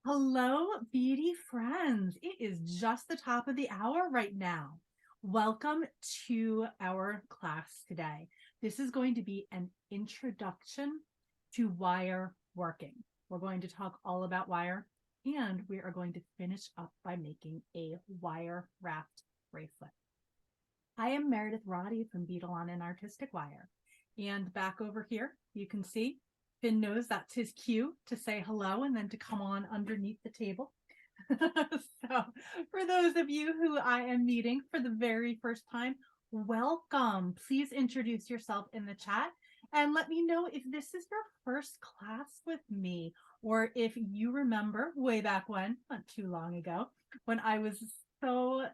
Hello, beauty friends. It is just the top of the hour right now. Welcome to our class today. This is going to be an introduction to wire working. We're going to talk all about wire, and we are going to finish up by making a wire wrapped bracelet. I am Meredith Roddy from Beadalon and Artistic Wire. And back over here, you can see Finn knows that's his cue to say hello and then to come on underneath the table. So for those of you who I am meeting for the very first time, welcome. Please introduce yourself in the chat and let me know if this is your first class with me, or if you remember way back when, not too long ago, when I was so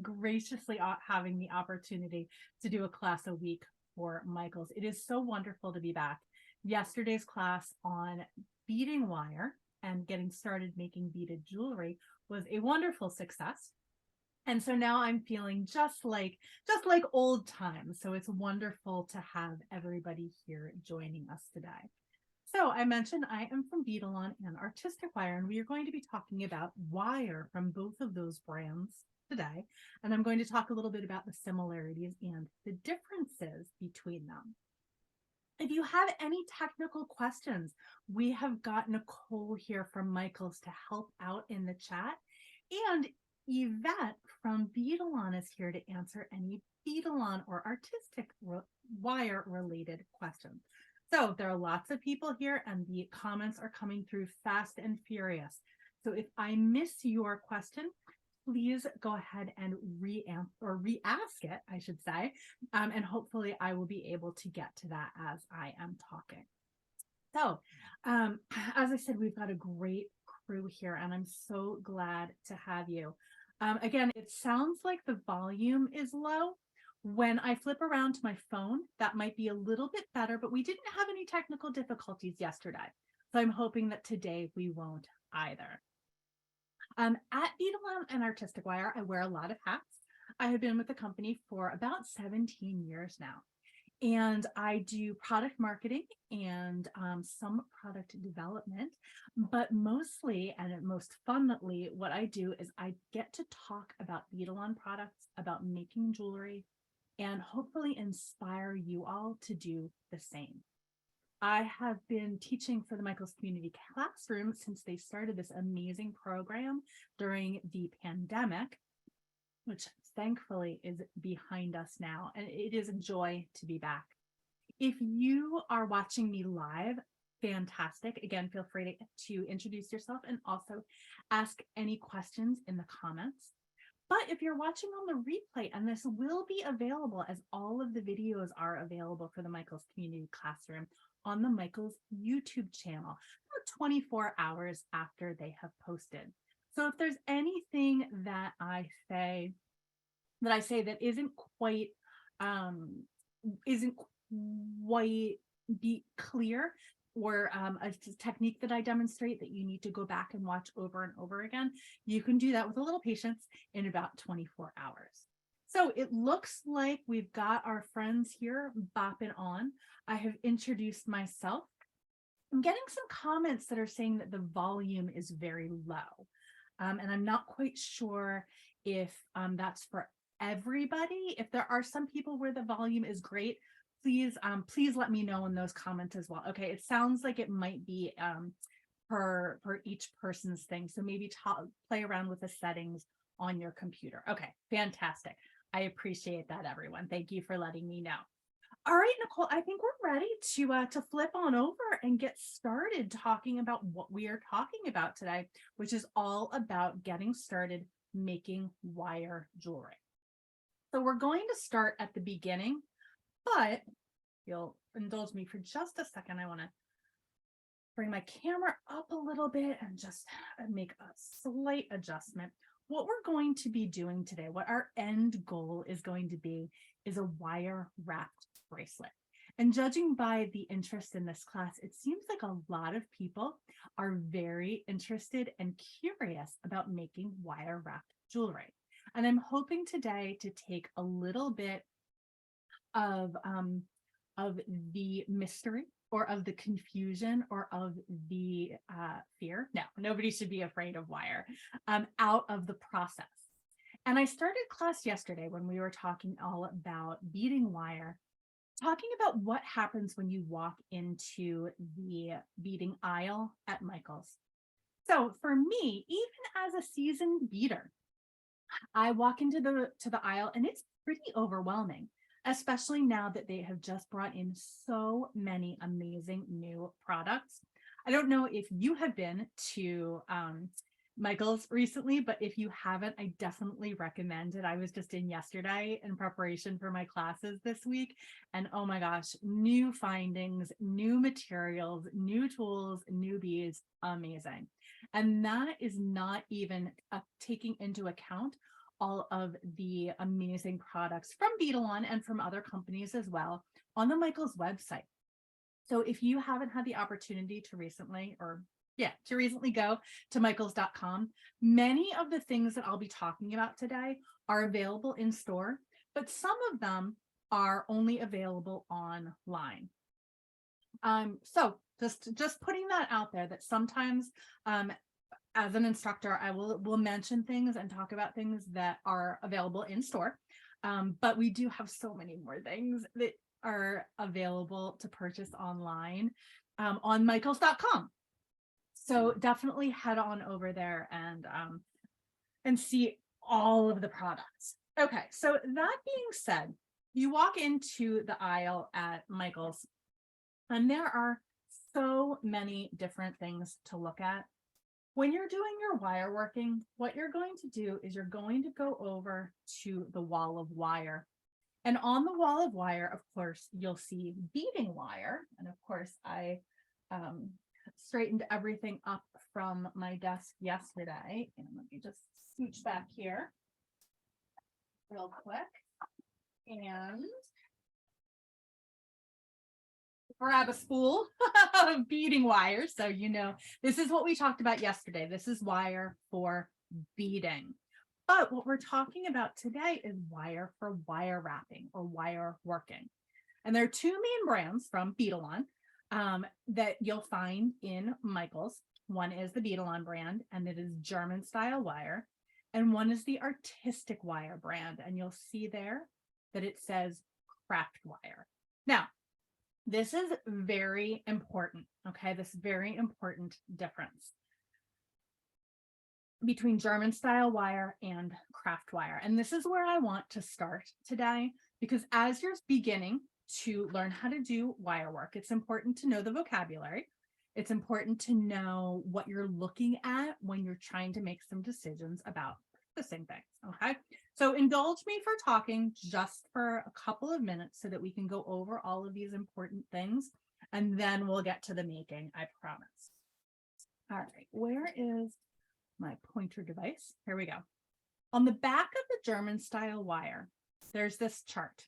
graciously having the opportunity to do a class a week for Michaels. It is so wonderful to be back. Yesterday's class on beading wire and getting started making beaded jewelry was a wonderful success. And so now I'm feeling just like old times. So it's wonderful to have everybody here joining us today. So I mentioned I am from Beadalon and Artistic Wire, and we are going to be talking about wire from both of those brands today. And I'm going to talk a little bit about the similarities and the differences between them. If you have any technical questions, we have got Nicole here from Michaels to help out in the chat. And Yvette from Beadalon is here to answer any Beadalon or Artistic Wire related questions. So there are lots of people here and the comments are coming through fast and furious. So if I miss your question, please go ahead and re-ask it, I should say. And hopefully I will be able to get to that as I am talking. So as I said, we've got a great crew here and I'm so glad to have you. Again, it sounds like the volume is low. When I flip around to my phone, that might be a little bit better, but we didn't have any technical difficulties yesterday. So I'm hoping that today we won't either. At Beadalon and Artistic Wire, I wear a lot of hats. I have been with the company for about 17 years now. And I do product marketing and some product development, but mostly and most funnily, what I do is I get to talk about Beadalon products, about making jewelry, and hopefully inspire you all to do the same. I have been teaching for the Michaels Community Classroom since they started this amazing program during the pandemic, which thankfully is behind us now, and it is a joy to be back. If you are watching me live, fantastic. Again, feel free to introduce yourself and also ask any questions in the comments. But if you're watching on the replay, and this will be available as all of the videos are available for the Michaels Community Classroom on the Michaels YouTube channel, about 24 hours after they have posted. So if there's anything that I say that isn't quite be clear, or a technique that I demonstrate that you need to go back and watch over and over again, you can do that with a little patience in about 24 hours. So it looks like we've got our friends here bopping on. I have introduced myself. I'm getting some comments that are saying that the volume is very low. And I'm not quite sure if that's for everybody. If there are some people where the volume is great, please let me know in those comments as well. Okay, it sounds like it might be per each person's thing. So maybe play around with the settings on your computer. Okay, fantastic. I appreciate that, everyone. Thank you for letting me know. All right, Nicole, I think we're ready to flip on over and get started talking about what we are talking about today, which is all about getting started making wire jewelry. So we're going to start at the beginning, but you'll indulge me for just a second. I want to bring my camera up a little bit and just make a slight adjustment. What we're going to be doing today, what our end goal is going to be, is a wire wrapped bracelet. And judging by the interest in this class, it seems like a lot of people are very interested and curious about making wire wrapped jewelry. And I'm hoping today to take a little bit of the mystery or of the confusion or of the fear. No, nobody should be afraid of wire, out of the process. And I started class yesterday when we were talking all about beading wire, talking about what happens when you walk into the beading aisle at Michael's. So for me, even as a seasoned beader, I walk into the aisle and it's pretty overwhelming, especially now that they have just brought in so many amazing new products. I don't know if you have been to Michael's recently, but if you haven't, I definitely recommend it. I was just in yesterday in preparation for my classes this week, and oh my gosh, new findings, new materials, new tools, new beads, amazing. And that is not even taking into account all of the amazing products from Beadalon and from other companies as well on the Michael's website. So if you haven't had the opportunity to recently go to michaels.com, many of the things that I'll be talking about today are available in store, but some of them are only available online. So just putting that out there, that sometimes as an instructor, I will mention things and talk about things that are available in store. But we do have so many more things that are available to purchase online on michaels.com. So definitely head on over there and see all of the products. Okay, so that being said, you walk into the aisle at Michael's, and there are so many different things to look at. When you're doing your wire working, what you're going to do is you're going to go over to the wall of wire. And on the wall of wire, of course, you'll see beading wire. And of course, I straightened everything up from my desk yesterday. And let me just scooch back here real quick and grab a spool of beading wire. So, this is what we talked about yesterday. This is wire for beading. But what we're talking about today is wire for wire wrapping or wire working. And there are two main brands from Beadalon that you'll find in Michael's. One is the Beadalon brand, and it is German style wire. And one is the artistic wire brand. And you'll see there that it says craft wire. Now, this is very important, okay? This very important difference between German style wire and craft wire. And this is where I want to start today, because as you're beginning to learn how to do wire work, it's important to know the vocabulary. It's important to know what you're looking at when you're trying to make some decisions about purchasing things, okay? So indulge me for talking just for a couple of minutes so that we can go over all of these important things, and then we'll get to the making, I promise. All right, where is my pointer device? Here we go. On the back of the German style wire, there's this chart.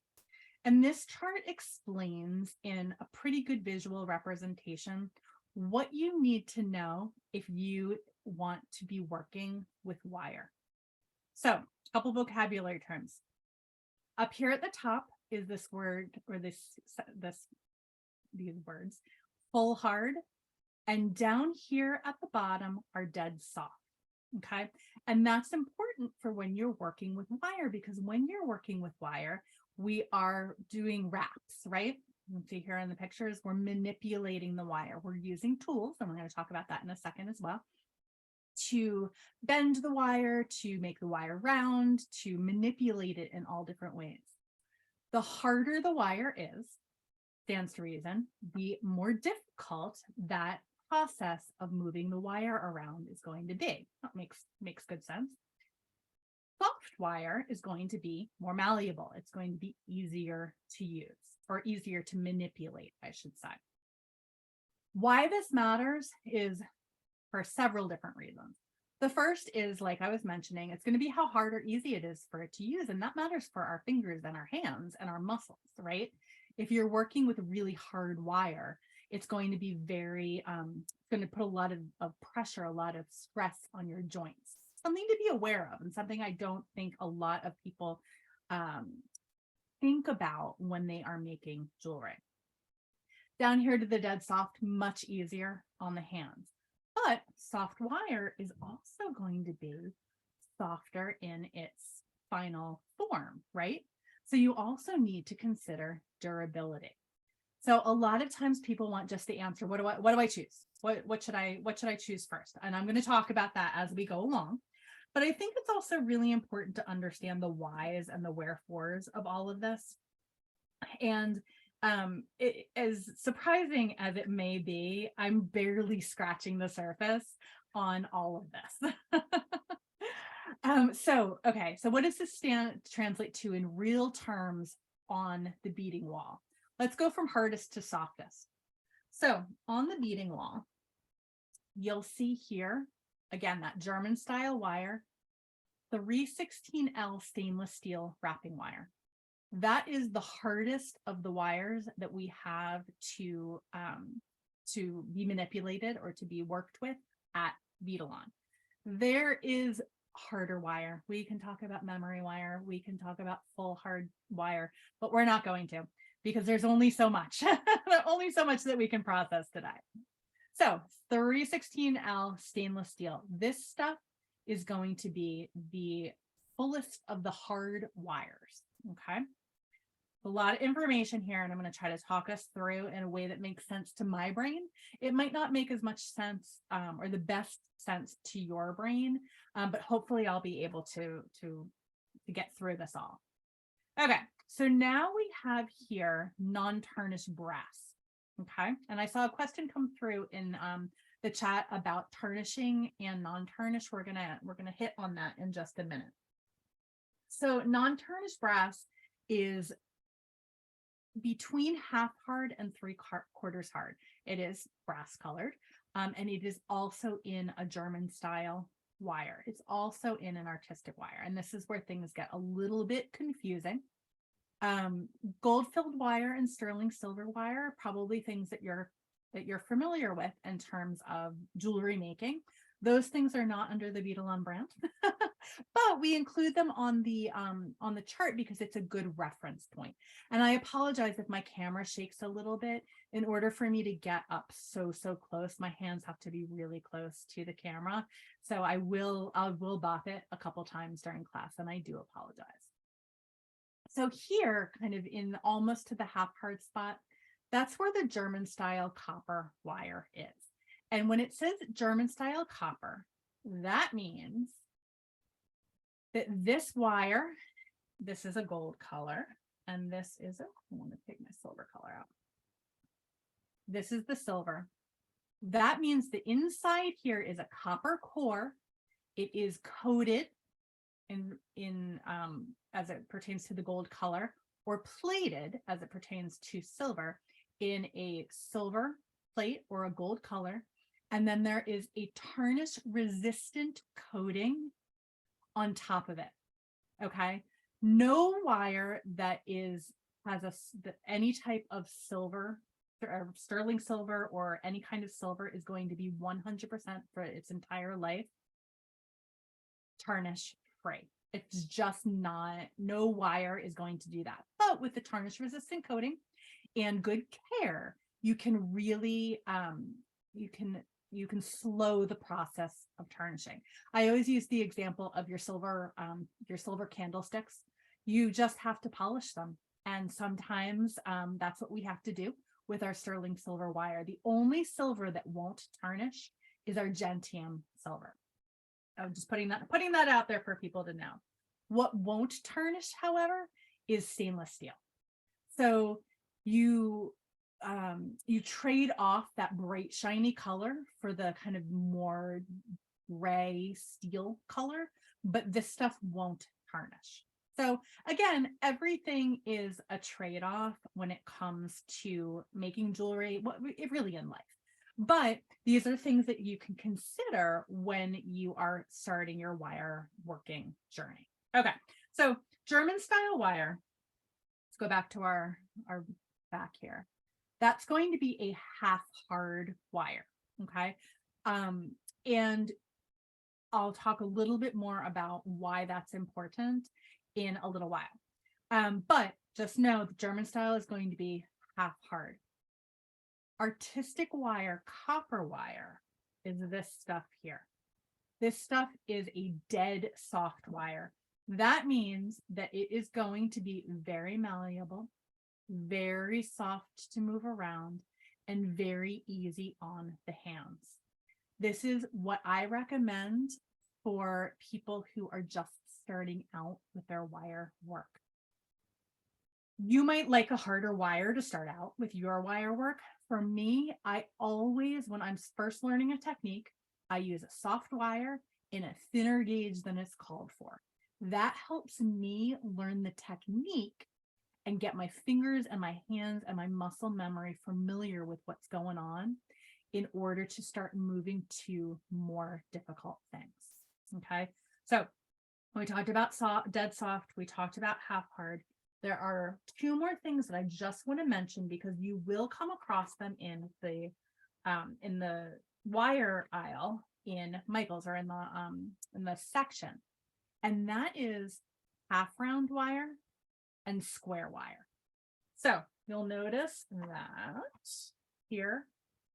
And this chart explains in a pretty good visual representation what you need to know if you want to be working with wire. So, a couple vocabulary terms. Up here at the top is this word, or these words, full hard, and down here at the bottom are dead soft. Okay, and that's important for when you're working with wire, because when you're working with wire, we are doing wraps, right? You can see here in the pictures, we're manipulating the wire. We're using tools, and we're going to talk about that in a second as well, to bend the wire, to make the wire round, to manipulate it in all different ways. The harder the wire is, stands to reason, the more difficult that process of moving the wire around is going to be. That makes good sense. Soft wire is going to be more malleable. It's going to be easier to use, or easier to manipulate, I should say. Why this matters is for several different reasons. The first is, like I was mentioning, it's going to be how hard or easy it is for it to use. And that matters for our fingers and our hands and our muscles, right? If you're working with really hard wire, it's going to be very, going to put a lot of pressure, a lot of stress on your joints. Something to be aware of, and something I don't think a lot of people think about when they are making jewelry. Down here to the dead soft, much easier on the hands. But soft wire is also going to be softer in its final form, right? So you also need to consider durability. So a lot of times people want just the answer. What do I choose? What should I choose first? And I'm going to talk about that as we go along. But I think it's also really important to understand the whys and the wherefores of all of this. And as surprising as it may be, I'm barely scratching the surface on all of this. So what does this translate to in real terms on the beading wall? Let's go from hardest to softest. So on the beading wall, you'll see here, again, that German style wire, 316L stainless steel wrapping wire. That is the hardest of the wires that we have to be manipulated or to be worked with at Beadalon. There is harder wire. We can talk about memory wire. We can talk about full hard wire, but we're not going to, because there's only so much, only so much that we can process today. So 316L stainless steel. This stuff is going to be the fullest of the hard wires. Okay. A lot of information here, and I'm going to try to talk us through in a way that makes sense to my brain. It might not make as much sense or the best sense to your brain, but hopefully I'll be able to get through this all. Okay, so now we have here non-tarnished brass. Okay, and I saw a question come through in the chat about tarnishing and non-tarnished. We're gonna hit on that in just a minute. So non-tarnished brass is between half hard and 3/4 hard. It is brass colored, and it is also in a German style wire. It's also in an artistic wire, and this is where things get a little bit confusing. Gold filled wire and sterling silver wire are probably things that you're familiar with in terms of jewelry making. Those things are not under the Beadalon brand, but we include them on the chart because it's a good reference point. And I apologize if my camera shakes a little bit. In order for me to get up so close, my hands have to be really close to the camera. So I will bop it a couple times during class, and I do apologize. So here, kind of in almost to the half hard spot, that's where the German style copper wire is. And when it says German style copper, that means that this wire, this is a gold color, and this is I want to take my silver color out. This is the silver. That means the inside here is a copper core. It is coated in as it pertains to the gold color, or plated as it pertains to silver in a silver plate or a gold color. And then there is a tarnish resistant coating on top of it. Okay. No wire that has any type of silver or sterling silver or any kind of silver is going to be 100% for its entire life tarnish free. It's just not, no wire is going to do that. But with the tarnish resistant coating and good care, you can really, you can slow the process of tarnishing. I always use the example of your silver candlesticks. You just have to polish them. And sometimes that's what we have to do with our sterling silver wire. The only silver that won't tarnish is argentium silver. I'm just putting that out there for people to know. What won't tarnish, however, is stainless steel. So you trade off that bright shiny color for the kind of more gray steel color, but this stuff won't tarnish. So again, everything is a trade-off when it comes to making jewelry, really in life. But these are things that you can consider when you are starting your wire working journey. Okay, so German style wire, let's go back to our back here. That's going to be a half hard wire, okay? And I'll talk a little bit more about why that's important in a little while. But just know the German style is going to be half hard. Artistic wire, copper wire, is this stuff here. This stuff is a dead soft wire. That means that it is going to be very malleable, very soft to move around, and very easy on the hands. This is what I recommend for people who are just starting out with their wire work. You might like a harder wire to start out with your wire work. For me, I always, when I'm first learning a technique, I use a soft wire in a thinner gauge than it's called for. That helps me learn the technique and get my fingers and my hands and my muscle memory familiar with what's going on in order to start moving to more difficult things. Okay, so we talked about dead soft, we talked about half hard. There are two more things that I just want to mention because you will come across them in the wire aisle in Michael's or in the section, and that is half round wire and square wire. So you'll notice that here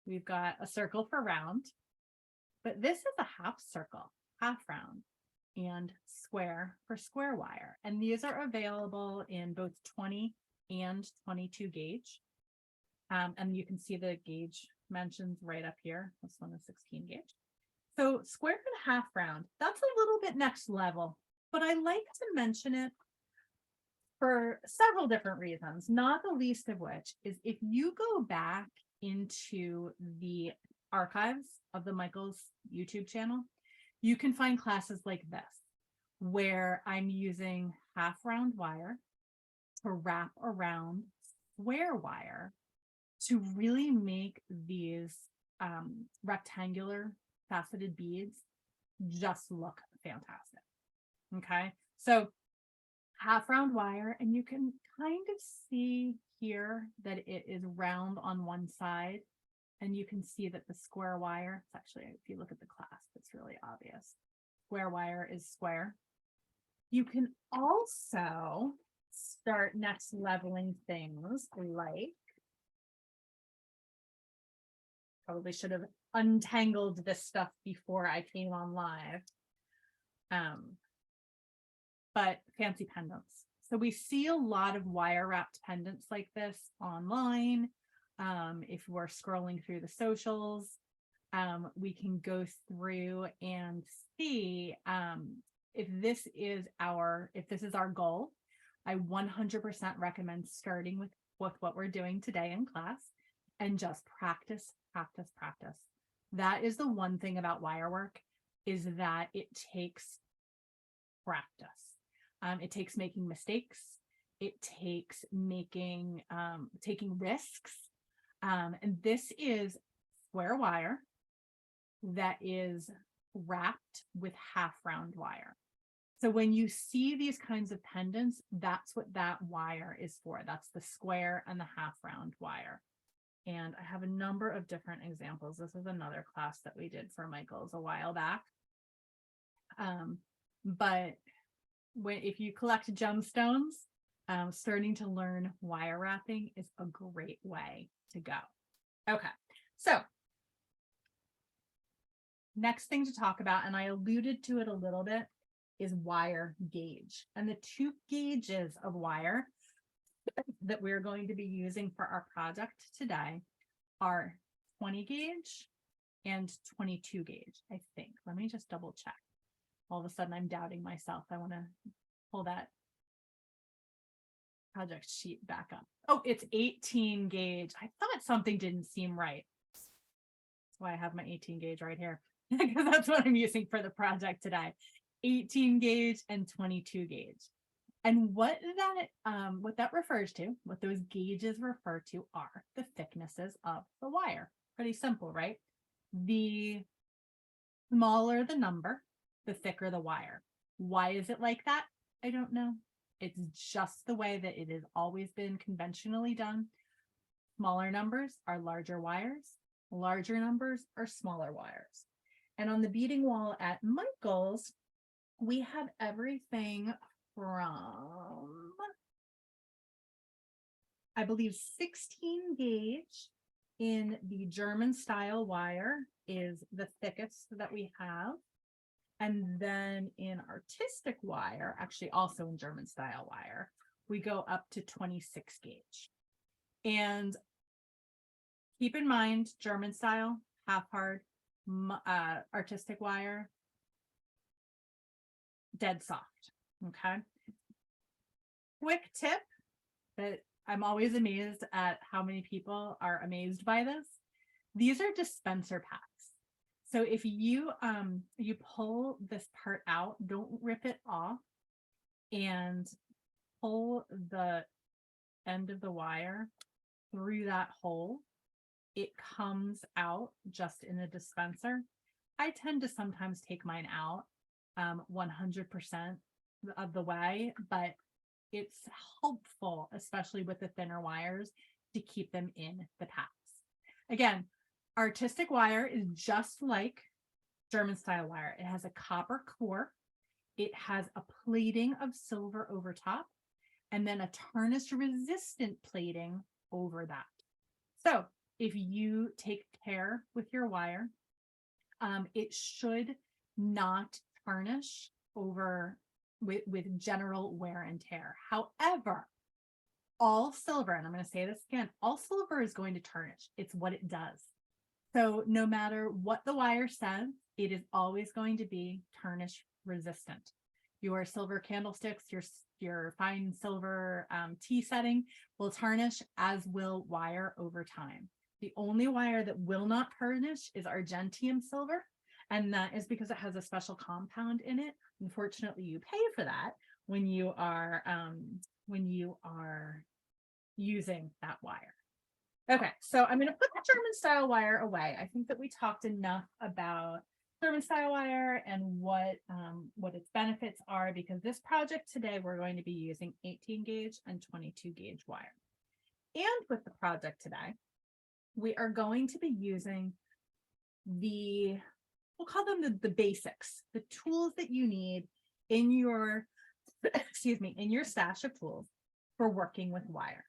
we've got a circle for round, but this is a half circle, half round, and square for square wire. And these are available in both 20 and 22 gauge. And you can see the gauge mentions right up here. This one is 16 gauge. So square and half round, that's a little bit next level, but I like to mention it for several different reasons, not the least of which is if you go back into the archives of the Michael's YouTube channel, you can find classes like this, where I'm using half round wire to wrap around square wire to really make these rectangular faceted beads just look fantastic. Okay, so half round wire, and you can kind of see here that it is round on one side, and you can see that the square wire, it's actually, if you look at the clasp, it's really obvious. Square wire is square. You can also start next leveling things like, probably should have untangled this stuff before I came on live. But fancy pendants. So we see a lot of wire wrapped pendants like this online. If we're scrolling through the socials, we can go through and see if this is our goal. I 100% recommend starting with what we're doing today in class and just practice, practice, practice. That is the one thing about wire work, is that it takes practice. It takes making mistakes. It takes taking risks. And this is square wire that is wrapped with half round wire. So when you see these kinds of pendants, that's what that wire is for. That's the square and the half round wire. And I have a number of different examples. This is another class that we did for Michael's a while back. But if you collect gemstones, starting to learn wire wrapping is a great way to go. Okay, so next thing to talk about, and I alluded to it a little bit, is wire gauge. And the two gauges of wire that we're going to be using for our project today are 20 gauge and 22 gauge, I think. Let me just double check. All of a sudden I'm doubting myself. I want to pull that project sheet back up. Oh, it's 18 gauge. I thought something didn't seem right. That's why I have my 18 gauge right here, because that's what I'm using for the project today. 18 gauge and 22 gauge. And what that refers to, what those gauges refer to, are the thicknesses of the wire. Pretty simple, right? The smaller the number, the thicker the wire. Why is it like that? I don't know. It's just the way that it has always been conventionally done. Smaller numbers are larger wires. Larger numbers are smaller wires. And on the beading wall at Michael's, we have everything from, I believe, 16 gauge in the German style wire is the thickest that we have. And then in artistic wire, actually also in German style wire, we go up to 26 gauge. And keep in mind, German style, half hard, artistic wire, dead soft. Okay. Quick tip that I'm always amazed at how many people are amazed by this. These are dispenser packs. So if you pull this part out, don't rip it off, and pull the end of the wire through that hole, it comes out just in a dispenser. I tend to sometimes take mine out 100% of the way, but it's helpful, especially with the thinner wires, to keep them in the packs. Again, artistic wire is just like German style wire. It has a copper core. It has a plating of silver over top, and then a tarnish resistant plating over that. So if you take care with your wire, it should not tarnish over with general wear and tear. However, all silver, and I'm going to say this again, all silver is going to tarnish. It's what it does. So no matter what the wire says, it is always going to be tarnish resistant. Your silver candlesticks, your fine silver tea setting will tarnish, as will wire over time. The only wire that will not tarnish is argentium silver, and that is because it has a special compound in it. Unfortunately, you pay for that when you are using that wire. Okay, so I'm going to put the German style wire away. I think that we talked enough about German style wire and what its benefits are, because this project today we're going to be using 18 gauge and 22 gauge wire. And with the project today, we are going to be using we'll call them the basics, the tools that you need in your, in your stash of tools for working with wire.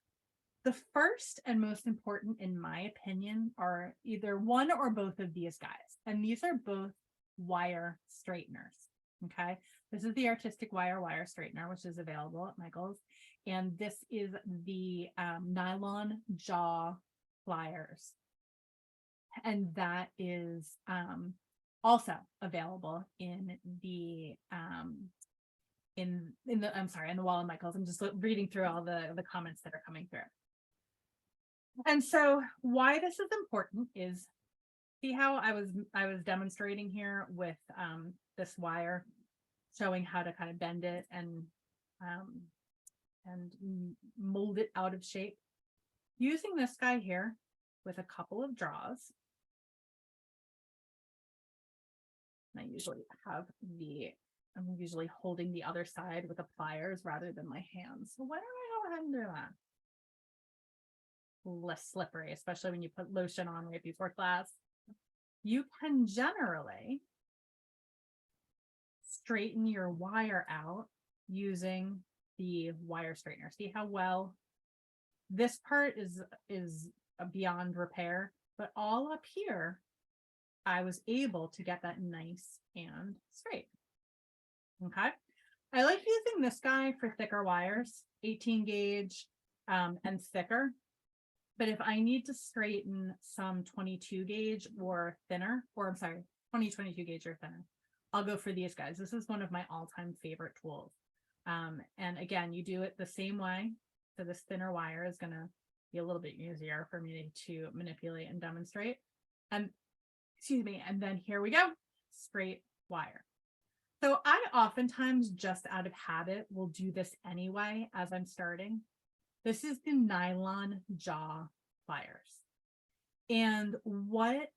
The first and most important, in my opinion, are either one or both of these guys. And these are both wire straighteners. Okay. This is the artistic wire straightener, which is available at Michael's. And this is the nylon jaw pliers. And that is also available in the in the wall at Michael's. I'm just reading through all the comments that are coming through. And so why this is important is, see how I was demonstrating here with this wire, showing how to kind of bend it and mold it out of shape. Using this guy here with a couple of draws. And I'm usually holding the other side with the pliers rather than my hands. So why don't I go ahead and do that? Less slippery, especially when you put lotion on right before class. You can generally straighten your wire out using the wire straightener. See how well this part is beyond repair, but all up here I was able to get that nice and straight. Okay, I like using this guy for thicker wires, 18 gauge and thicker. But if I need to straighten some 22 gauge or thinner, or I'm sorry, 22 gauge or thinner, I'll go for these guys. This is one of my all-time favorite tools. And again, you do it the same way. So this thinner wire is going to be a little bit easier for me to manipulate and demonstrate. And and then here we go, straight wire. So I oftentimes, just out of habit, will do this anyway as I'm starting. This is the nylon jaw pliers. And what,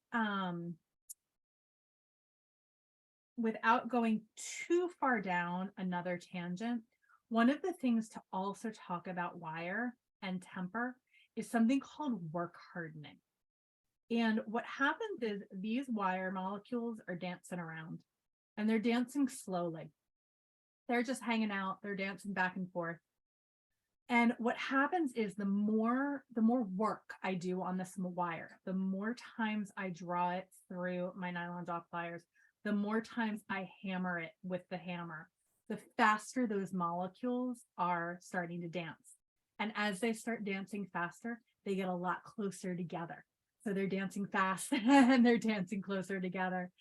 without going too far down another tangent, one of the things to also talk about wire and temper is something called work hardening. And what happens is these wire molecules are dancing around, and they're dancing slowly. They're just hanging out. They're dancing back and forth. And what happens is the more work I do on this wire, the more times I draw it through my nylon jaw pliers, the more times I hammer it with the hammer, the faster those molecules are starting to dance. And as they start dancing faster, they get a lot closer together. So they're dancing fast and they're dancing closer together.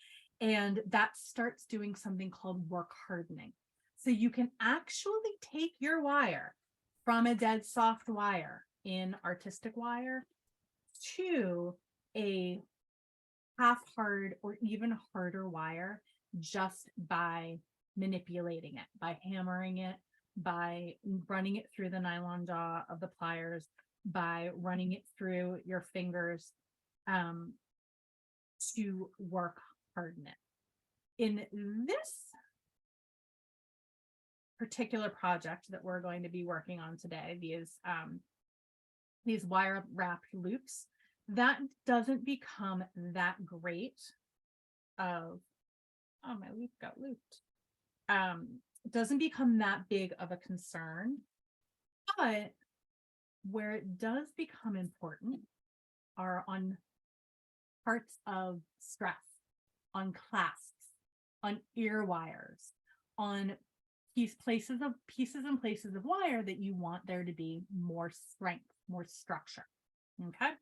And that starts doing something called work hardening. So you can actually take your wire from a dead soft wire in artistic wire to a half hard or even harder wire just by manipulating it, by hammering it, by running it through the nylon jaw of the pliers, by running it through your fingers to work harden it. In this particular project that we're going to be working on today, these wire wrapped loops, that doesn't become that great of, oh, my loop got looped. Doesn't become that big of a concern, but where it does become important are on parts of stress, on clasps, on ear wires, on pieces and places of wire that you want there to be more strength, more structure. Okay.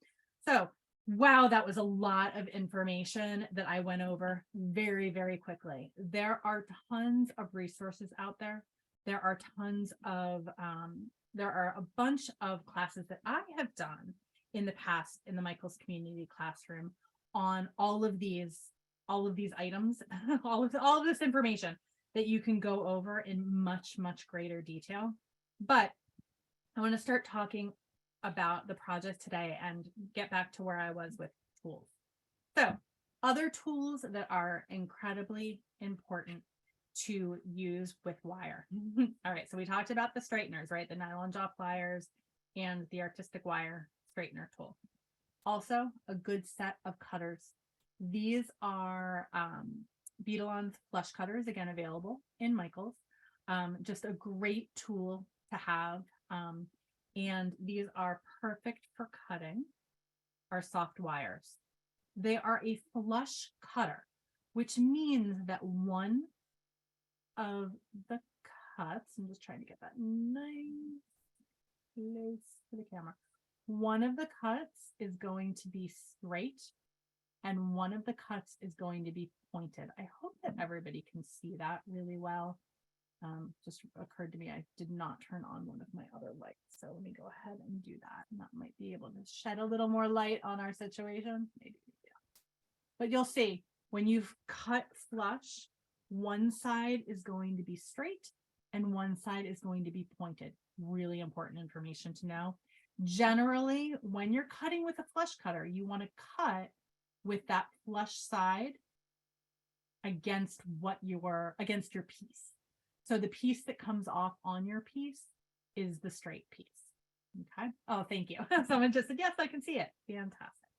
So, wow, that was a lot of information that I went over very, very quickly. There are tons of resources out there. There are there are a bunch of classes that I have done in the past in the Michaels Community Classroom on all of these items, all of this information that you can go over in much, much greater detail. But I want to start talking about the project today and get back to where I was with tools. So, other tools that are incredibly important to use with wire. All right, so we talked about the straighteners, right? The nylon jaw pliers and the artistic wire straightener tool. Also, a good set of cutters. These are Beadalon's flush cutters, again available in Michaels. Just a great tool to have. And these are perfect for cutting our soft wires. They are a flush cutter, which means that one of the cuts, I'm just trying to get that nice close to the camera. One of the cuts is going to be straight and one of the cuts is going to be pointed. I hope that everybody can see that really well. Just occurred to me, I did not turn on one of my other lights. So let me go ahead and do that. And that might be able to shed a little more light on our situation. Maybe, yeah. But you'll see when you've cut flush, one side is going to be straight and one side is going to be pointed. Really important information to know. Generally, when you're cutting with a flush cutter, you want to cut with that flush side against your piece. So the piece that comes off on your piece is the straight piece. Okay. Oh, thank you. Someone just said, yes, I can see it. Fantastic.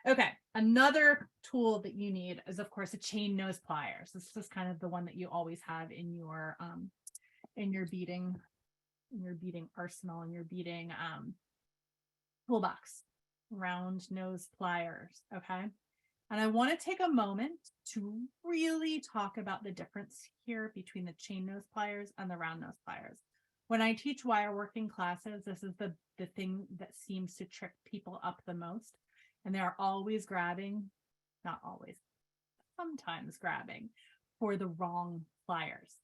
Okay. Another tool that you need is, of course, a chain nose pliers. This is kind of the one that you always have in your beading arsenal, in your beading toolbox. Round nose pliers. Okay. And I want to take a moment to really talk about the difference here between the chain nose pliers and the round nose pliers. When I teach wire working classes, this is the thing that seems to trick people up the most. And they're always grabbing, not always, sometimes grabbing for the wrong pliers.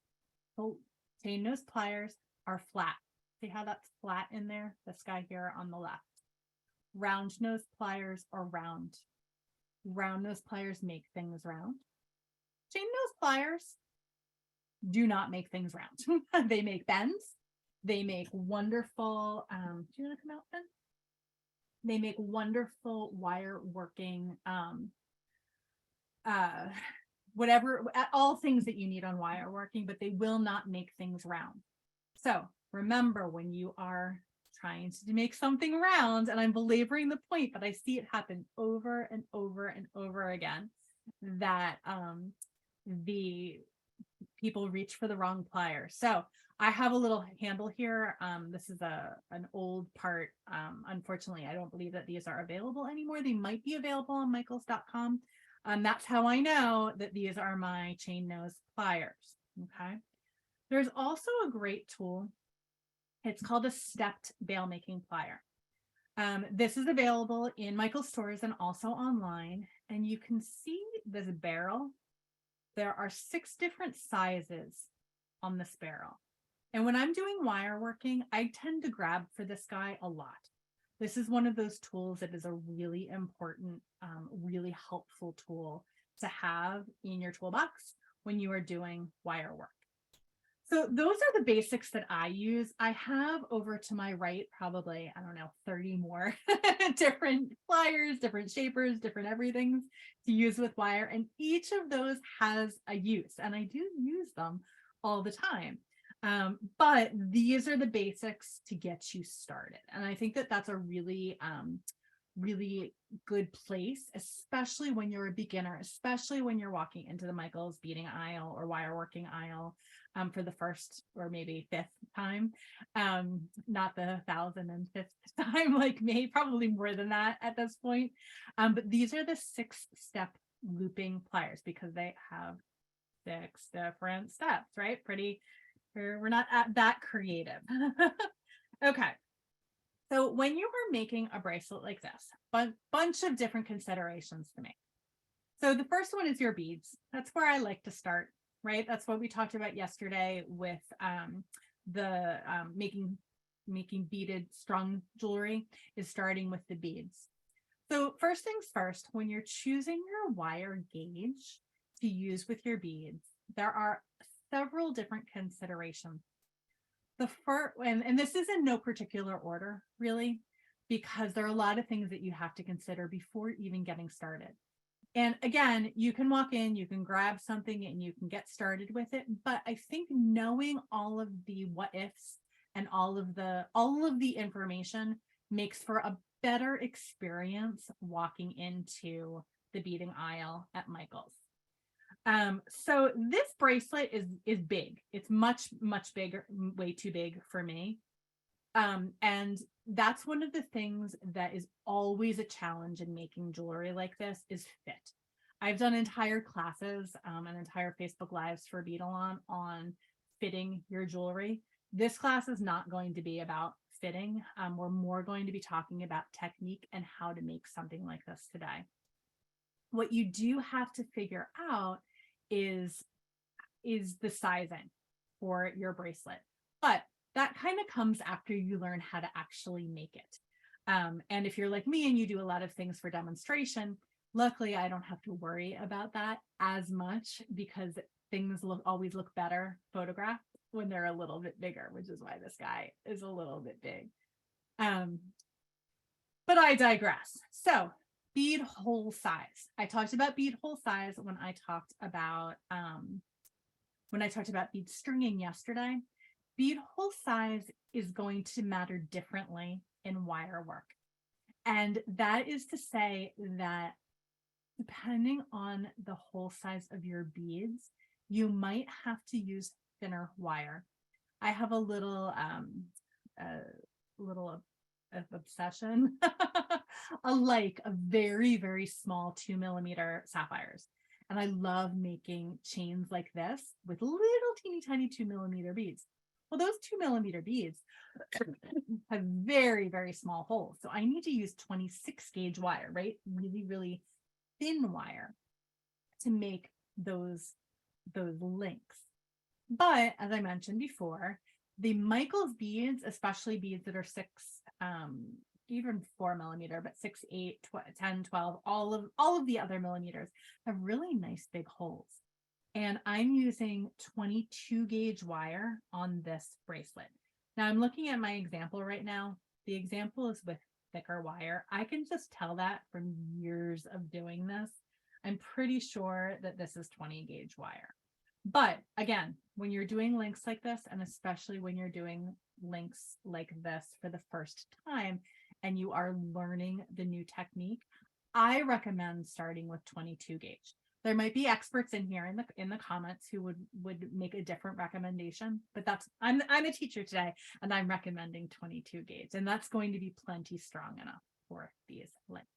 So chain nose pliers are flat. See how that's flat in there? This guy here on the left. Round nose pliers are round. Round nose pliers make things round. Chain nose pliers do not make things round. They make bends. They make wonderful, do you want to come out, Ben? They make wonderful wire working, all things that you need on wire working, but they will not make things round. So remember, when you are trying to make something round, and I'm belaboring the point, but I see it happen over and over and over again, that the people reach for the wrong pliers. So I have a little handle here. This is an old part. Unfortunately, I don't believe that these are available anymore. They might be available on michaels.com. That's how I know that these are my chain nose pliers. Okay. There's also a great tool. It's called a stepped bail making plier. This is available in Michaels stores and also online. And you can see this barrel. There are 6 different sizes on this barrel. And when I'm doing wire working, I tend to grab for this guy a lot. This is one of those tools that is a really important, really helpful tool to have in your toolbox when you are doing wire work. So those are the basics that I use. I have over to my right, probably, I don't know, 30 more different pliers, different shapers, different everythings to use with wire. And each of those has a use, and I do use them all the time. But these are the basics to get you started. And I think that that's a really, really good place, especially when you're a beginner, especially when you're walking into the Michaels beading aisle or wire working aisle for the first or maybe 5th time, not the 1005th time like me, probably more than that at this point. But these are the 6-step looping pliers because they have 6 different steps, right? We're not that creative. Okay. So when you are making a bracelet like this, a bunch of different considerations to make. So the first one is your beads. That's where I like to start, right? That's what we talked about yesterday with making beaded strung jewelry, is starting with the beads. So first things first, when you're choosing your wire gauge to use with your beads, there are several different considerations. The first, and this is in no particular order, really, because there are a lot of things that you have to consider before even getting started. And again, you can walk in, you can grab something and you can get started with it. But I think knowing all of the what ifs and all of the information makes for a better experience walking into the beading aisle at Michaels. So this bracelet is big. It's much bigger, way too big for me. And that's one of the things that is always a challenge in making jewelry like this is fit. I've done entire classes and entire Facebook lives for Beadalon on fitting your jewelry. This class is not going to be about fitting. We're more going to be talking about technique and how to make something like this today. What you do have to figure out is the sizing for your bracelet. But that kind of comes after you learn how to actually make it. And if you're like me and you do a lot of things for demonstration, luckily I don't have to worry about that as much because things always look better photographed when they're a little bit bigger, which is why this guy is a little bit big. But I digress. So bead hole size. I talked about bead hole size when I talked about bead stringing yesterday. Bead hole size is going to matter differently in wire work. And that is to say that depending on the hole size of your beads, you might have to use thinner wire. I have a little obsession. I like a very, very small 2mm sapphires. And I love making chains like this with little teeny tiny 2mm beads. Well, those 2mm beads have very, very small holes. So I need to use 26 gauge wire, right? Really, really thin wire to make those links. But as I mentioned before, the Michaels beads, especially beads that are 6, even 4mm, but 6, 8, 10, 12, all of the other millimeters have really nice big holes. And I'm using 22 gauge wire on this bracelet. Now I'm looking at my example right now. The example is with thicker wire. I can just tell that from years of doing this. I'm pretty sure that this is 20 gauge wire. But again, when you're doing links like this, and especially when you're doing links like this for the first time, and you are learning the new technique, I recommend starting with 22 gauge. There might be experts in here in the comments who would make a different recommendation, but I'm a teacher today and I'm recommending 22 gauge, and that's going to be plenty strong enough for these lengths.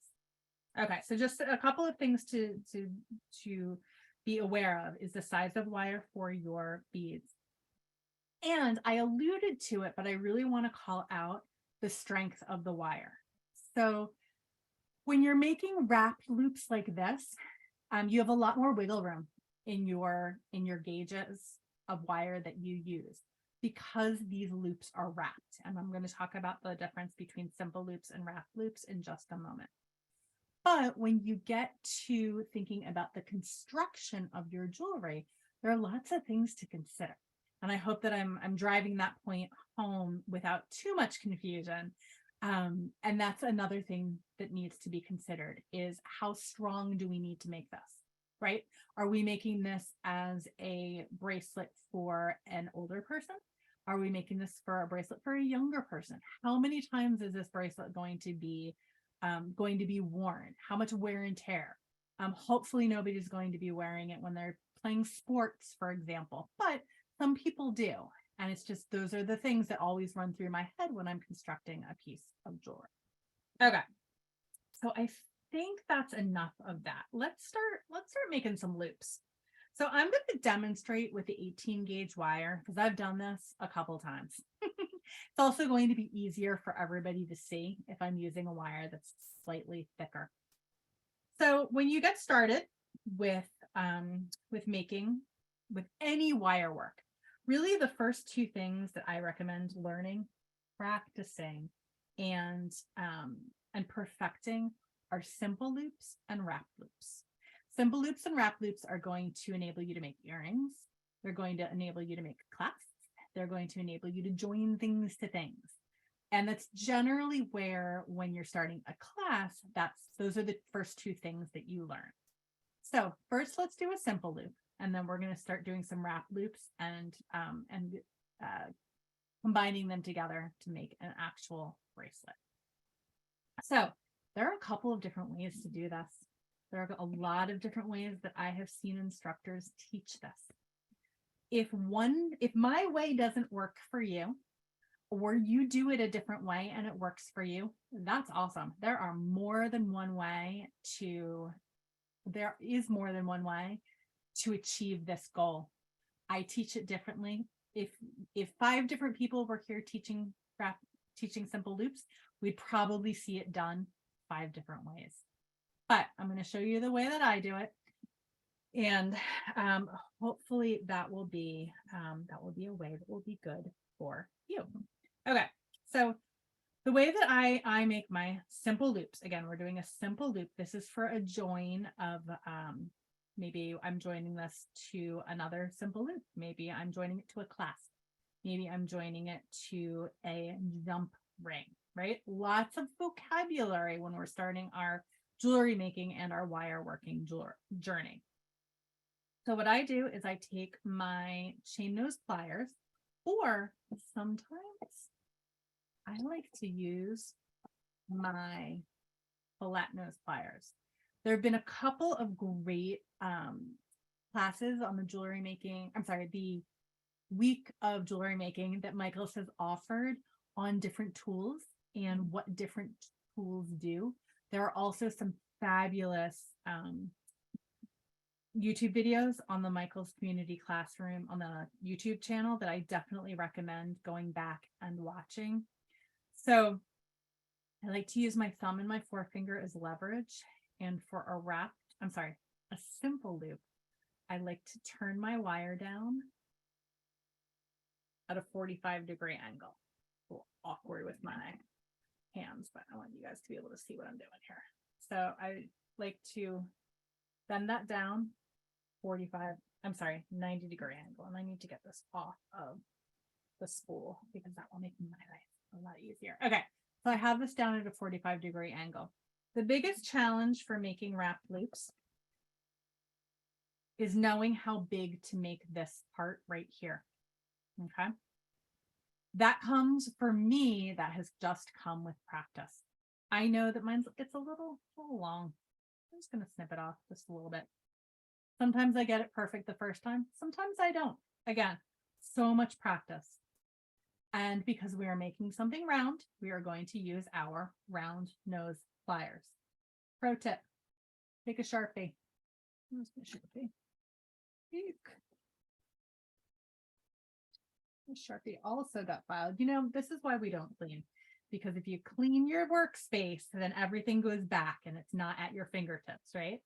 Okay, so just a couple of things to be aware of is the size of wire for your beads. And I alluded to it, but I really want to call out the strength of the wire. So when you're making wrapped loops like this, you have a lot more wiggle room in your gauges of wire that you use because these loops are wrapped. And I'm going to talk about the difference between simple loops and wrapped loops in just a moment. But when you get to thinking about the construction of your jewelry, there are lots of things to consider. And I hope that I'm driving that point home without too much confusion. And that's another thing that needs to be considered is how strong do we need to make this, right? Are we making this as a bracelet for an older person? Are we making this for a bracelet for a younger person? How many times is this bracelet going to be worn? How much wear and tear? Hopefully nobody's going to be wearing it when they're playing sports, for example, but some people do. And it's just, those are the things that always run through my head when I'm constructing a piece of jewelry. Okay. So I think that's enough of that. Let's start making some loops. So I'm going to demonstrate with the 18 gauge wire because I've done this a couple times. It's also going to be easier for everybody to see if I'm using a wire that's slightly thicker. So when you get started with any wire work, really the first two things that I recommend learning, practicing, and perfecting are simple loops and wrap loops. Simple loops and wrap loops are going to enable you to make earrings. They're going to enable you to make clasps. They're going to enable you to join things to things. And that's generally where, when you're starting a class, those are the first two things that you learn. So first, let's do a simple loop, and then we're going to start doing some wrap loops and combining them together to make an actual bracelet. So there are a couple of different ways to do this. There are a lot of different ways that I have seen instructors teach this. If my way doesn't work for you, or you do it a different way and it works for you, that's awesome. There is more than one way to achieve this goal. I teach it differently. If 5 different people were here teaching simple loops, we'd probably see it done 5 different ways. But I'm going to show you the way that I do it. And hopefully that will be a way that will be good for you. Okay, so the way that I make my simple loops, again, we're doing a simple loop. This is for a join of, maybe I'm joining this to another simple loop. Maybe I'm joining it to a clasp. Maybe I'm joining it to a jump ring, right? Lots of vocabulary when we're starting our jewelry making and our wire working journey. So what I do is I take my chain nose pliers, or sometimes I like to use my flat nose pliers. There have been a couple of great classes on the week of jewelry making that Michaels has offered on different tools and what different tools do. There are also some fabulous YouTube videos on the Michaels Community Classroom on the YouTube channel that I definitely recommend going back and watching. So I like to use my thumb and my forefinger as leverage. And for a simple loop, I like to turn my wire down at a 45-degree angle. A little awkward with my hands, but I want you guys to be able to see what I'm doing here. So I like to bend that down 90-degree angle. And I need to get this off of the spool because that will make my life a lot easier. Okay, so I have this down at a 45-degree angle. The biggest challenge for making wrapped loops is knowing how big to make this part right here. Okay. That has just come with practice. I know that it's a little long. I'm just going to snip it off just a little bit. Sometimes I get it perfect the first time. Sometimes I don't. Again, so much practice. And because we are making something round, we are going to use our round nose pliers. Pro tip, take a Sharpie. Where's my Sharpie? Eek. The Sharpie also got filed. You know, this is why we don't clean. Because if you clean your workspace, then everything goes back and it's not at your fingertips, right?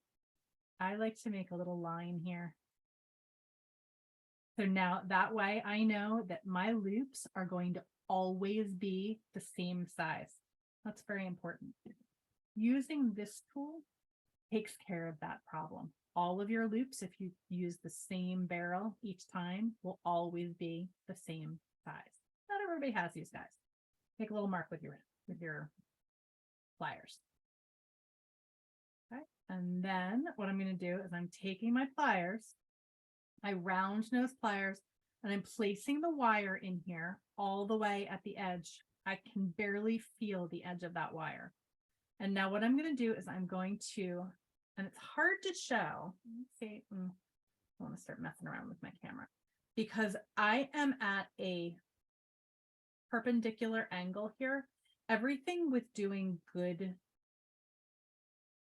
I like to make a little line here. So now that way I know that my loops are going to always be the same size. That's very important. Using this tool takes care of that problem. All of your loops, if you use the same barrel each time, will always be the same size. Not everybody has these guys. Take a little mark with your pliers. Okay. And then what I'm going to do is I'm taking my pliers, my round nose pliers, and I'm placing the wire in here all the way at the edge. I can barely feel the edge of that wire. And now what I'm going to do is I'm going to, and it's hard to show. Let's see. I want to start messing around with my camera because I am at a perpendicular angle here. Everything with doing good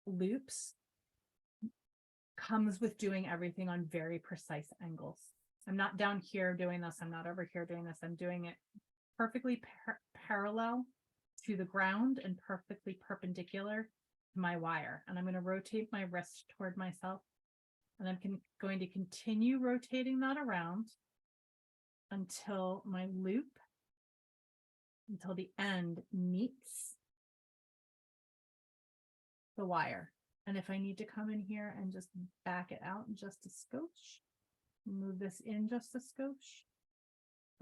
loops comes with doing everything on very precise angles. I'm not down here doing this. I'm not over here doing this. I'm doing it perfectly parallel to the ground and perfectly perpendicular to my wire. And I'm going to rotate my wrist toward myself. And I'm going to continue rotating that around until my loop, until the end meets the wire. And if I need to come in here and just back it out just a scotch, move this in just a scotch,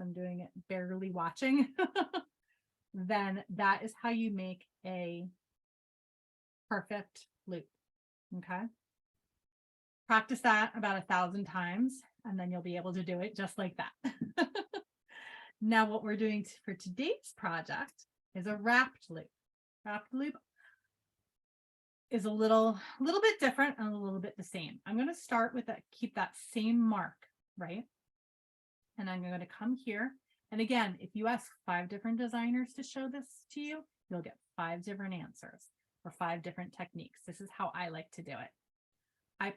I'm doing it barely watching, then that is how you make a perfect loop. Okay. Practice that about 1,000 times, and then you'll be able to do it just like that. Now, what we're doing for today's project is a wrapped loop. Wrapped loop is a little bit different and a little bit the same. I'm going to start with that, keep that same mark, right? And I'm going to come here. And again, if you ask 5 different designers to show this to you, you'll get 5 different answers or 5 different techniques. This is how I like to do it. I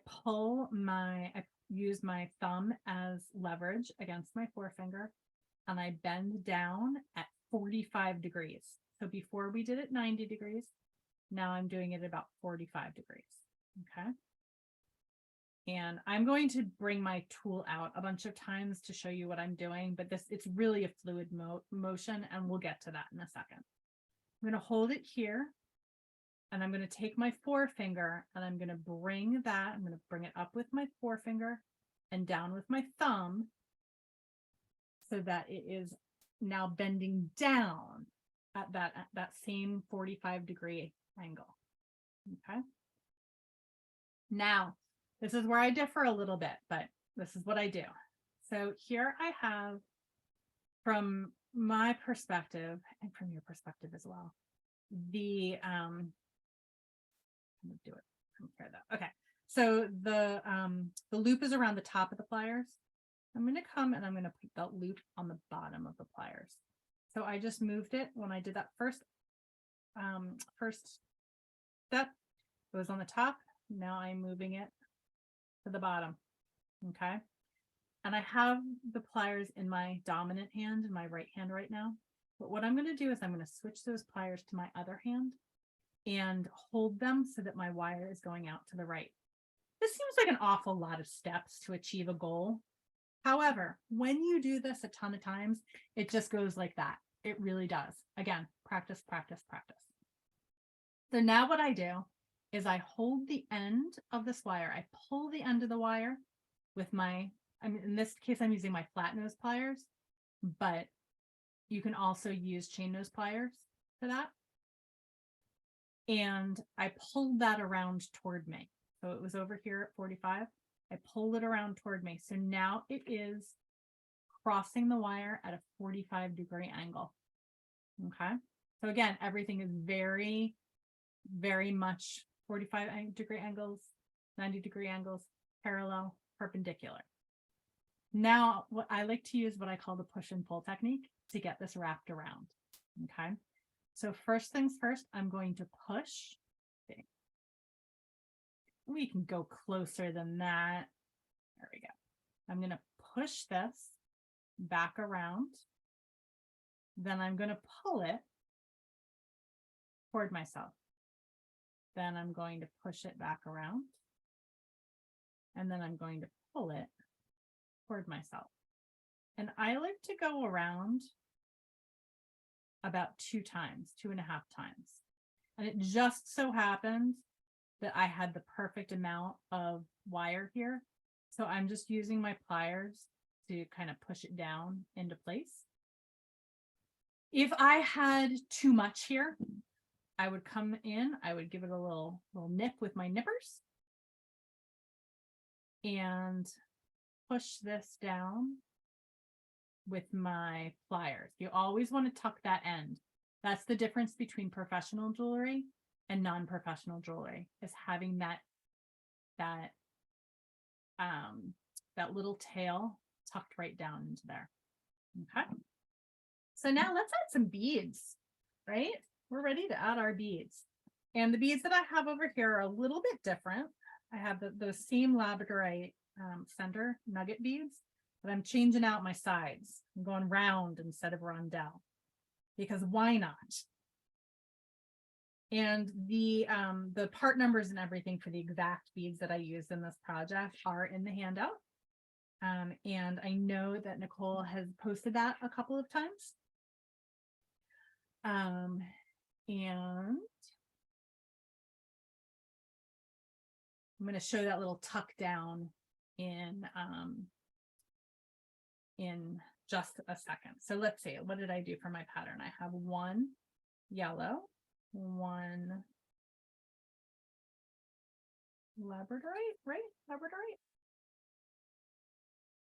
use my thumb as leverage against my forefinger, and I bend down at 45 degrees. So before we did it 90 degrees, now I'm doing it about 45 degrees. Okay. And I'm going to bring my tool out a bunch of times to show you what I'm doing, but it's really a fluid motion, and we'll get to that in a second. I'm going to hold it here, and I'm going to take my forefinger and I'm going to bring it up with my forefinger and down with my thumb so that it is now bending down at that same 45 degree angle. Okay. Now, this is where I differ a little bit, but this is what I do. So here I have, from my perspective and from your perspective as well, I'm gonna do it from here though. Okay, so the loop is around the top of the pliers. I'm going to come and I'm going to put that loop on the bottom of the pliers. So I just moved it when I did that first step. It was on the top. Now I'm moving it to the bottom. Okay. And I have the pliers in my dominant hand, in my right hand right now. But what I'm going to do is I'm going to switch those pliers to my other hand and hold them so that my wire is going out to the right. This seems like an awful lot of steps to achieve a goal. However, when you do this a ton of times, it just goes like that. It really does. Again, practice, practice, practice. So now what I do is I hold the end of this wire. I pull the end of the wire with in this case, I'm using my flat nose pliers, but you can also use chain nose pliers for that. And I pulled that around toward me. So it was over here at 45. I pulled it around toward me. So now it is crossing the wire at a 45 degree angle. Okay. So again, everything is very, very much 45 degree angles, 90 degree angles, parallel, perpendicular. Now, what I like to use what I call the push and pull technique to get this wrapped around. Okay. So first things first, I'm going to push. Okay. We can go closer than that. There we go. I'm going to push this back around. Then I'm going to pull it toward myself. Then I'm going to push it back around. And then I'm going to pull it toward myself. And I like to go around about 2.5 times. And it just so happened that I had the perfect amount of wire here. So I'm just using my pliers to kind of push it down into place. If I had too much here, I would come in, I would give it a little nip with my nippers and push this down with my pliers. You always want to tuck that end. That's the difference between professional jewelry and non-professional jewelry, is having that little tail tucked right down into there. Okay. So now let's add some beads, right? We're ready to add our beads. And the beads that I have over here are a little bit different. I have those same Labradorite center nugget beads, but I'm changing out my sides. I'm going round instead of rondelle, because why not? And the part numbers and everything for the exact beads that I used in this project are in the handout. And I know that Nicole has posted that a couple of times. And I'm going to show that little tuck down in just a second. So let's see, what did I do for my pattern? I have one yellow, one Labradorite, right? Labradorite?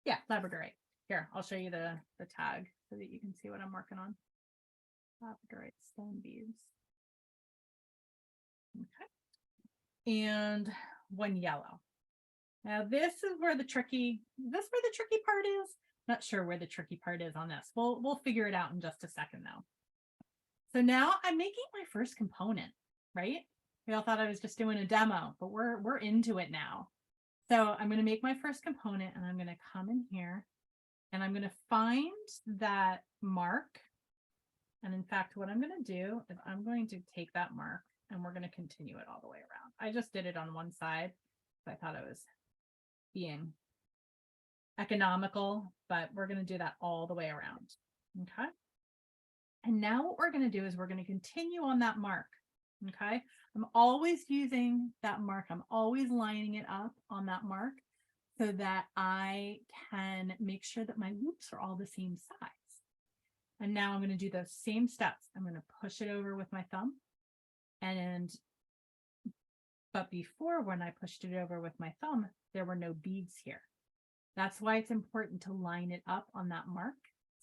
Yeah, Labradorite. Here, I'll show you the tag so that you can see what I'm working on. Labradorite stone beads. Okay. And one yellow. Now this is where the tricky part is. Not sure where the tricky part is on this. We'll figure it out in just a second though. So now I'm making my first component, right? We all thought I was just doing a demo, but we're into it now. So I'm going to make my first component, and I'm going to come in here and I'm going to find that mark. And in fact, what I'm going to do is I'm going to take that mark and we're going to continue it all the way around. I just did it on one side, so I thought I was being economical, but we're going to do that all the way around. Okay. And now what we're going to do is we're going to continue on that mark. Okay. I'm always using that mark. I'm always lining it up on that mark so that I can make sure that my loops are all the same size. And now I'm going to do those same steps. I'm going to push it over with my thumb. But before, when I pushed it over with my thumb, there were no beads here. That's why it's important to line it up on that mark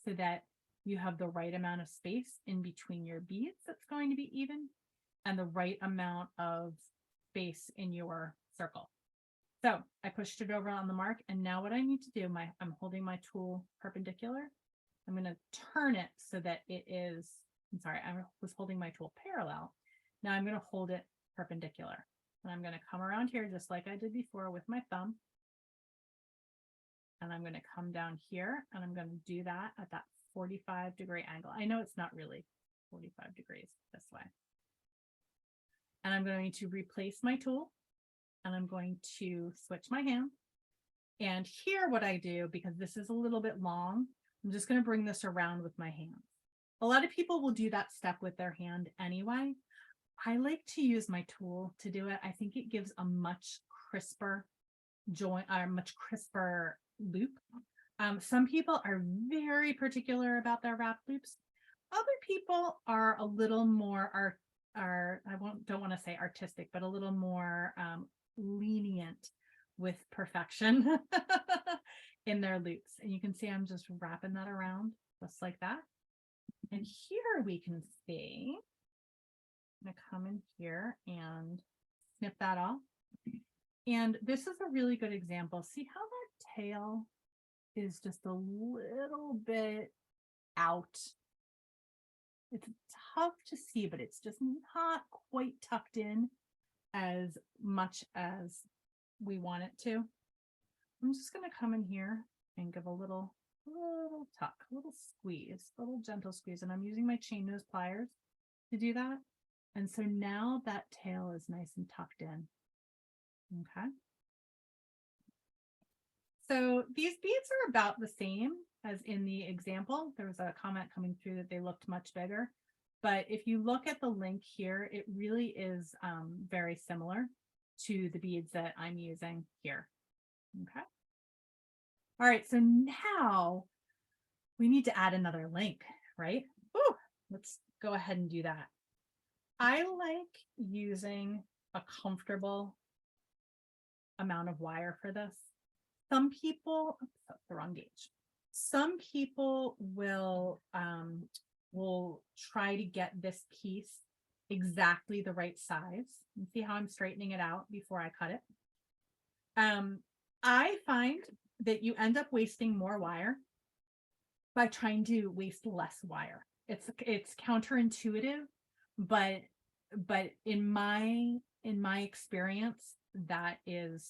so that you have the right amount of space in between your beads that's going to be even, and the right amount of space in your circle. So I pushed it over on the mark, and now what I need to do, I'm holding my tool perpendicular. I'm going to turn it so that it is, I was holding my tool parallel. Now I'm going to hold it perpendicular. And I'm going to come around here just like I did before with my thumb. And I'm going to come down here, and I'm going to do that at that 45-degree angle. I know it's not really 45 degrees this way. And I'm going to replace my tool, and I'm going to switch my hand. And here what I do, because this is a little bit long, I'm just going to bring this around with my hand. A lot of people will do that step with their hand anyway. I like to use my tool to do it. I think it gives a much crisper joint, or much crisper loop. Some people are very particular about their wrap loops. Other people are a little more don't want to say artistic, but a little more lenient with perfection in their loops. And you can see I'm just wrapping that around just like that. And here we can see, I'm going to come in here and snip that off. And this is a really good example. See how that tail is just a little bit out. It's tough to see, but it's just not quite tucked in as much as we want it to. I'm just going to come in here and give a little tuck, a little squeeze, a little gentle squeeze. And I'm using my chain nose pliers to do that. And so now that tail is nice and tucked in. Okay. So these beads are about the same as in the example. There was a comment coming through that they looked much bigger. But if you look at the link here, it really is very similar to the beads that I'm using here. Okay. All right, so now we need to add another link, right? Ooh, let's go ahead and do that. I like using a comfortable amount of wire for this. Some people, oops, that's the wrong gauge. Some people will try to get this piece exactly the right size. And see how I'm straightening it out before I cut it. I find that you end up wasting more wire by trying to waste less wire. It's counterintuitive, but in my experience, that is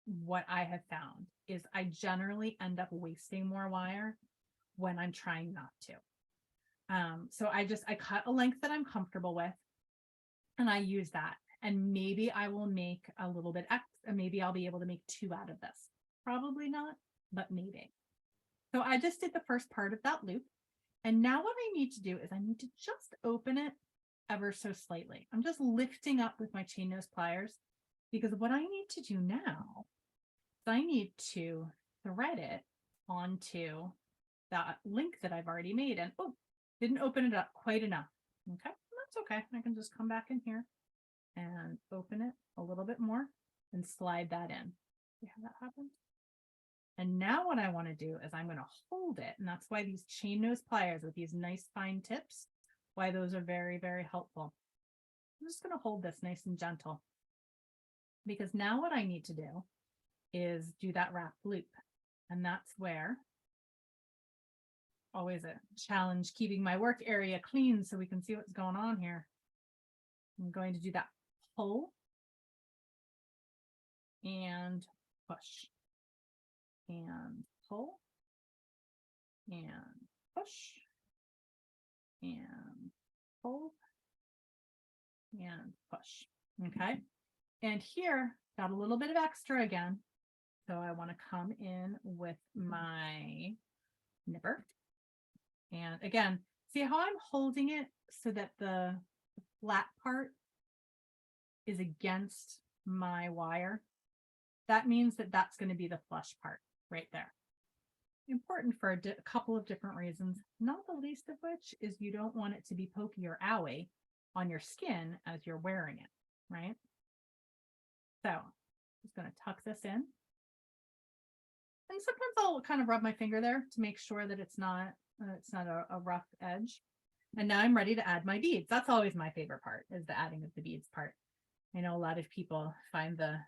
what I have found is I generally end up wasting more wire when I'm trying not to. So I cut a length that I'm comfortable with and I use that. And maybe I will make a little bit extra, maybe I'll be able to make 2 out of this. Probably not, but maybe. So I just did the first part of that loop. And now what I need to do is I need to just open it ever so slightly. I'm just lifting up with my chain nose pliers because what I need to do now is I need to thread it onto that link that I've already made. And oh, didn't open it up quite enough. Okay, that's okay. I can just come back in here and open it a little bit more and slide that in. See how that happens? And now what I want to do is I'm going to hold it. And that's why these chain nose pliers with these nice fine tips, why those are very, very helpful. I'm just going to hold this nice and gentle because now what I need to do is do that wrap loop. And that's where always a challenge keeping my work area clean so we can see what's going on here. I'm going to do that pull and push and pull and push and pull and push. Okay. And here got a little bit of extra again. So I want to come in with my nipper. And again, see how I'm holding it so that the flat part is against my wire. That means that that's going to be the flush part right there. Important for a couple of different reasons, not the least of which is you don't want it to be pokey or owie on your skin as you're wearing it, right? So I'm just going to tuck this in. And sometimes I'll kind of rub my finger there to make sure that it's not a rough edge. And now I'm ready to add my beads. That's always my favorite part, is the adding of the beads part. I know a lot of people find the,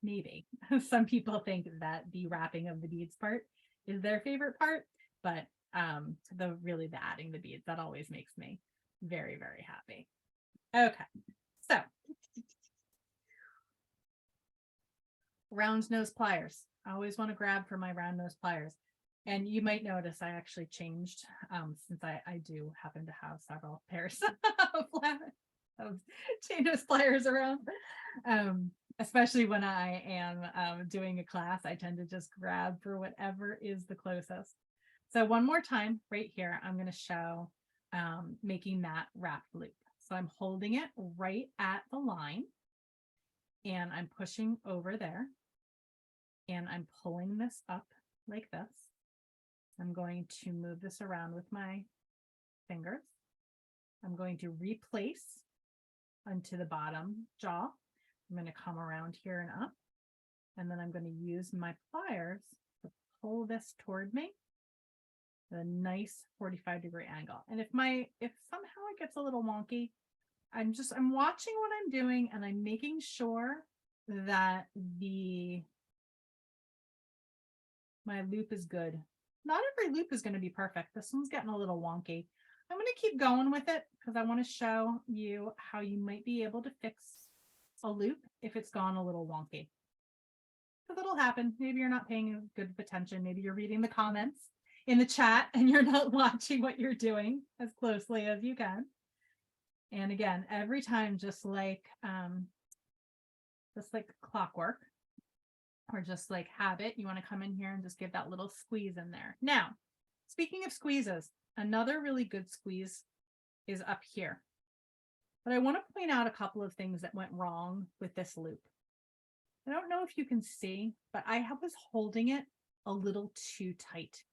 maybe some people think that the wrapping of the beads part is their favorite part, but the adding the beads, that always makes me very, very happy. Okay, so round nose pliers. I always want to grab for my round nose pliers. And you might notice I actually changed since I do happen to have several pairs of chain nose pliers around. Especially when I am doing a class, I tend to just grab for whatever is the closest. So one more time right here, I'm going to show making that wrap loop. So I'm holding it right at the line and I'm pushing over there and I'm pulling this up like this. I'm going to move this around with my fingers. I'm going to replace onto the bottom jaw. I'm going to come around here and up, and then I'm going to use my pliers to pull this toward me at a nice 45-degree angle. And if somehow it gets a little wonky, I'm watching what I'm doing and I'm making sure that my loop is good. Not every loop is going to be perfect. This one's getting a little wonky. I'm going to keep going with it because I want to show you how you might be able to fix a loop if it's gone a little wonky. Because it'll happen. Maybe you're not paying good attention. Maybe you're reading the comments in the chat and you're not watching what you're doing as closely as you can. And again, every time, just like clockwork, or just like habit, you want to come in here and just give that little squeeze in there. Now, speaking of squeezes, another really good squeeze is up here. But I want to point out a couple of things that went wrong with this loop. I don't know if you can see, but I was holding it a little too tight.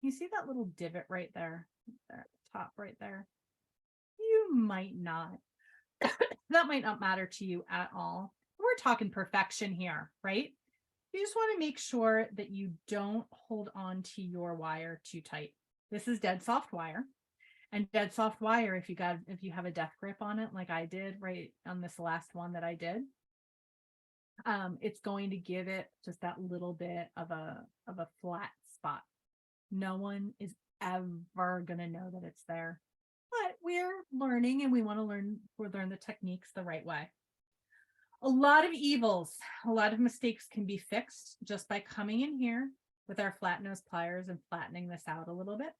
You see that little divot right there, there at the top right there? You might not. That might not matter to you at all. We're talking perfection here, right? You just want to make sure that you don't hold on to your wire too tight. This is dead soft wire. And dead soft wire, if you have a death grip on it, like I did right on this last one that I did, it's going to give it just that little bit of a flat spot. No one is ever going to know that it's there. But we're learning, and we want to learn the techniques the right way. A lot of evils, a lot of mistakes can be fixed just by coming in here with our flat nose pliers and flattening this out a little bit.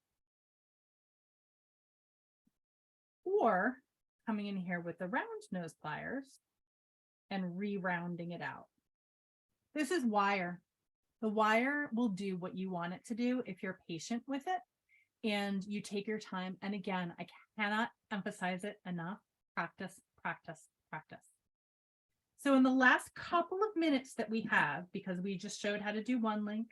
Or coming in here with the round nose pliers and re-rounding it out. This is wire. The wire will do what you want it to do if you're patient with it and you take your time. And again, I cannot emphasize it enough. Practice, practice, practice. So in the last couple of minutes that we have, because we just showed how to do one link,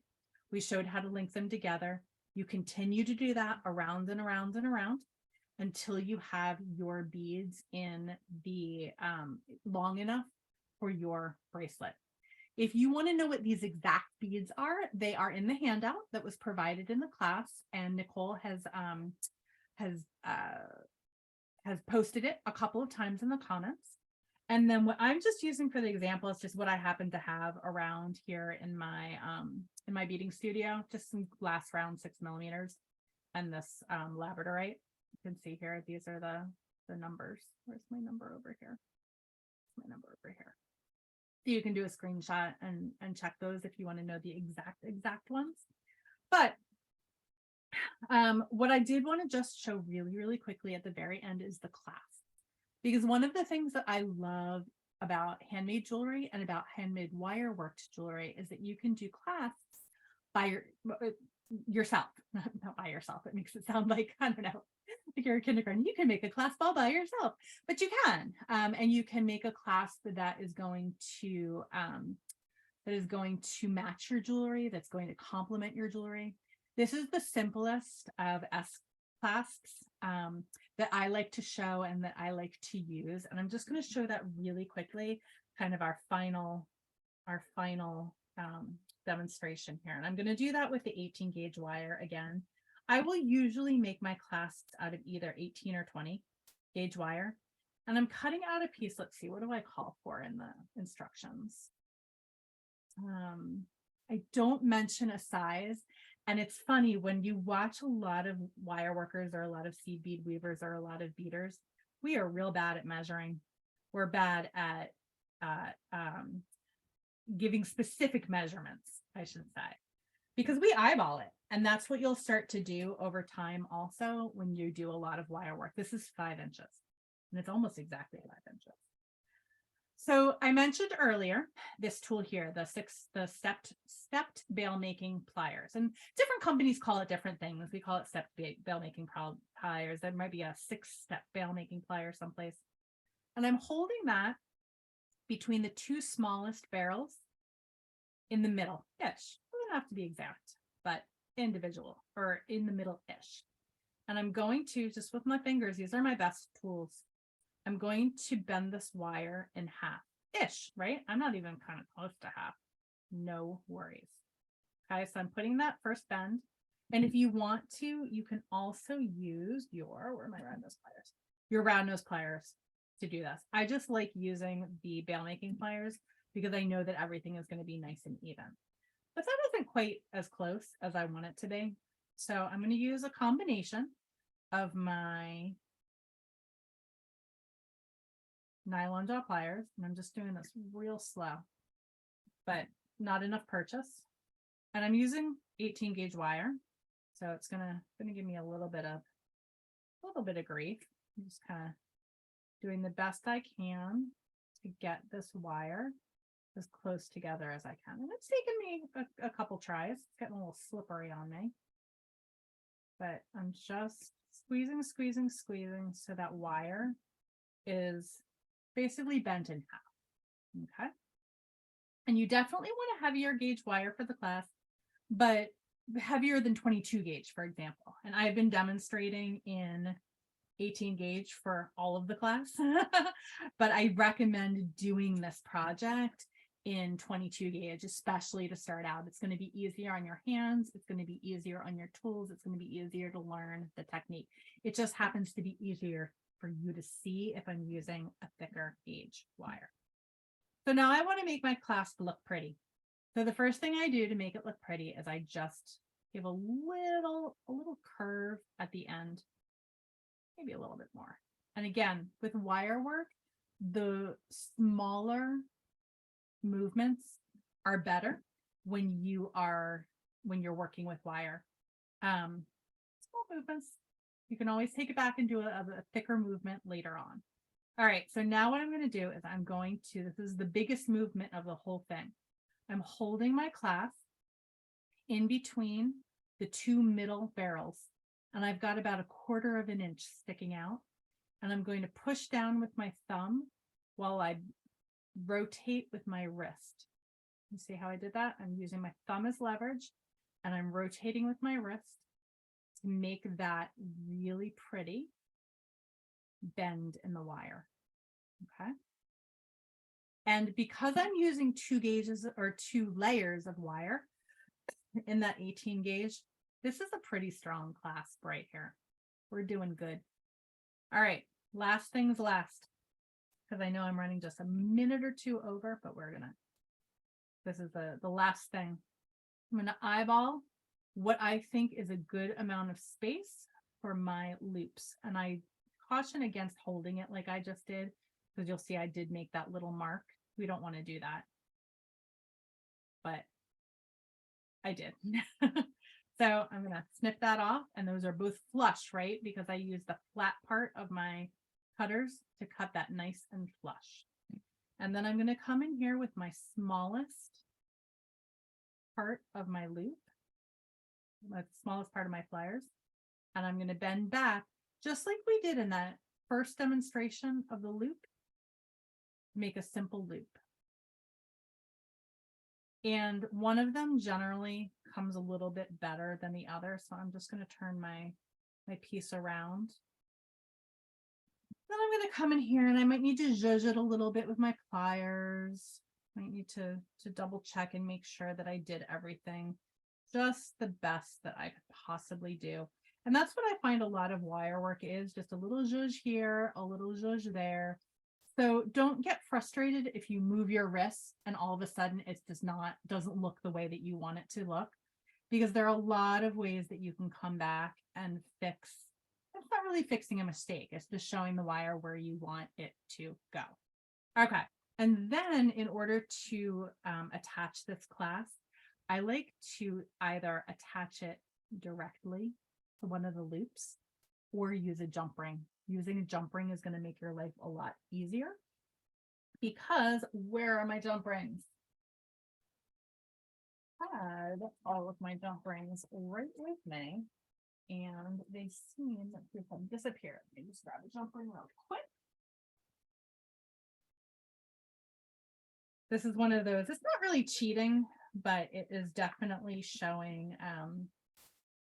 we showed how to link them together. You continue to do that around and around and around until you have your beads in the long enough for your bracelet. If you want to know what these exact beads are, they are in the handout that was provided in the class, and Nicole has posted it a couple of times in the comments. And then what I'm just using for the example is just what I happen to have around here in my beading studio, just some glass round 6mm and this Labradorite. You can see here, these are the numbers. Where's my number over here? My number over here. So you can do a screenshot and check those if you want to know the exact ones. But what I did want to just show really quickly at the very end is the clasp. Because one of the things that I love about handmade jewelry and about handmade wire worked jewelry is that you can do clasps by yourself, not by yourself. It makes it sound like, I don't know, like you're a kindergarten. You can make a clasp all by yourself, but you can, and you can make a clasp that is going to match your jewelry, that's going to complement your jewelry. This is the simplest of S clasps that I like to show and that I like to use. And I'm just going to show that really quickly, kind of our final demonstration here. And I'm going to do that with the 18 gauge wire again. I will usually make my clasps out of either 18 or 20 gauge wire. And I'm cutting out a piece. Let's see, what do I call for in the instructions? I don't mention a size. And it's funny, when you watch a lot of wire workers or a lot of seed bead weavers or a lot of beaders, we are real bad at measuring. We're bad at giving specific measurements, I should say, because we eyeball it. And that's what you'll start to do over time also when you do a lot of wire work. This is 5 inches, and it's almost exactly 5 inches. So I mentioned earlier this tool here, the stepped bail making pliers, and different companies call it different things. We call it stepped bail making pliers. There might be a 6-step bail making plier someplace. And I'm holding that between the 2 smallest barrels in the middle-ish. It doesn't have to be exact, but individual or in the middle-ish. And I'm going to, just with my fingers, these are my best tools, I'm going to bend this wire in half-ish, right? I'm not even kind of close to half. No worries. Okay, so I'm putting that first bend. And if you want to, you can also use your, where are my round nose pliers? Your round nose pliers to do this. I just like using the bail making pliers because I know that everything is going to be nice and even. But that isn't quite as close as I want it to be. So I'm going to use a combination of my nylon jaw pliers, and I'm just doing this real slow, but not enough purchase. And I'm using 18 gauge wire, so it's gonna give me a little bit of grief. I'm just kind of doing the best I can to get this wire as close together as I can. And it's taken me a couple tries. It's getting a little slippery on me, but I'm just squeezing so that wire is basically bent in half. Okay. And you definitely want a heavier gauge wire for the clasp, but heavier than 22 gauge, for example. And I've been demonstrating in 18 gauge for all of the class, but I recommend doing this project in 22 gauge, especially to start out. It's going to be easier on your hands. It's going to be easier on your tools. It's going to be easier to learn the technique. It just happens to be easier for you to see if I'm using a thicker gauge wire. So now I want to make my clasp look pretty. So the first thing I do to make it look pretty is I just give a little curve at the end, maybe a little bit more. And again, with wire work, the smaller movements are better when you're working with wire. Small movements, you can always take it back and do a thicker movement later on. All right, so now what I'm going to do is this is the biggest movement of the whole thing. I'm holding my clasp in between the two middle barrels, and I've got about 1/4 of an inch sticking out, and I'm going to push down with my thumb while I rotate with my wrist. You see how I did that? I'm using my thumb as leverage, and I'm rotating with my wrist to make that really pretty bend in the wire. Okay. And because I'm using 2 gauges or 2 layers of wire in that 18 gauge, this is a pretty strong clasp right here. We're doing good. All right, last things last, because I know I'm running just a minute or two over, but this is the last thing. I'm gonna eyeball what I think is a good amount of space for my loops. And I caution against holding it like I just did, because you'll see I did make that little mark. We don't want to do that, but I did. So I'm going to snip that off, and those are both flush, right? Because I use the flat part of my cutters to cut that nice and flush. And then I'm going to come in here with my smallest part of my loop, the smallest part of my pliers, and I'm going to bend back just like we did in that first demonstration of the loop. Make a simple loop. And one of them generally comes a little bit better than the other. So I'm just going to turn my piece around. Then I'm going to come in here, and I might need to zhuzh it a little bit with my pliers. Might need to double check and make sure that I did everything just the best that I could possibly do. And that's what I find a lot of wire work is, just a little zhuzh here, a little zhuzh there. So don't get frustrated if you move your wrists and all of a sudden it doesn't look the way that you want it to look, because there are a lot of ways that you can come back and fix. It's not really fixing a mistake. It's just showing the wire where you want it to go. Okay. And then in order to attach this clasp, I like to either attach it directly to one of the loops or use a jump ring. Using a jump ring is going to make your life a lot easier, because where are my jump rings? I had all of my jump rings right with me, and they seem to have disappeared. Let me just grab a jump ring real quick. This is one of those, it's not really cheating, but it is definitely showing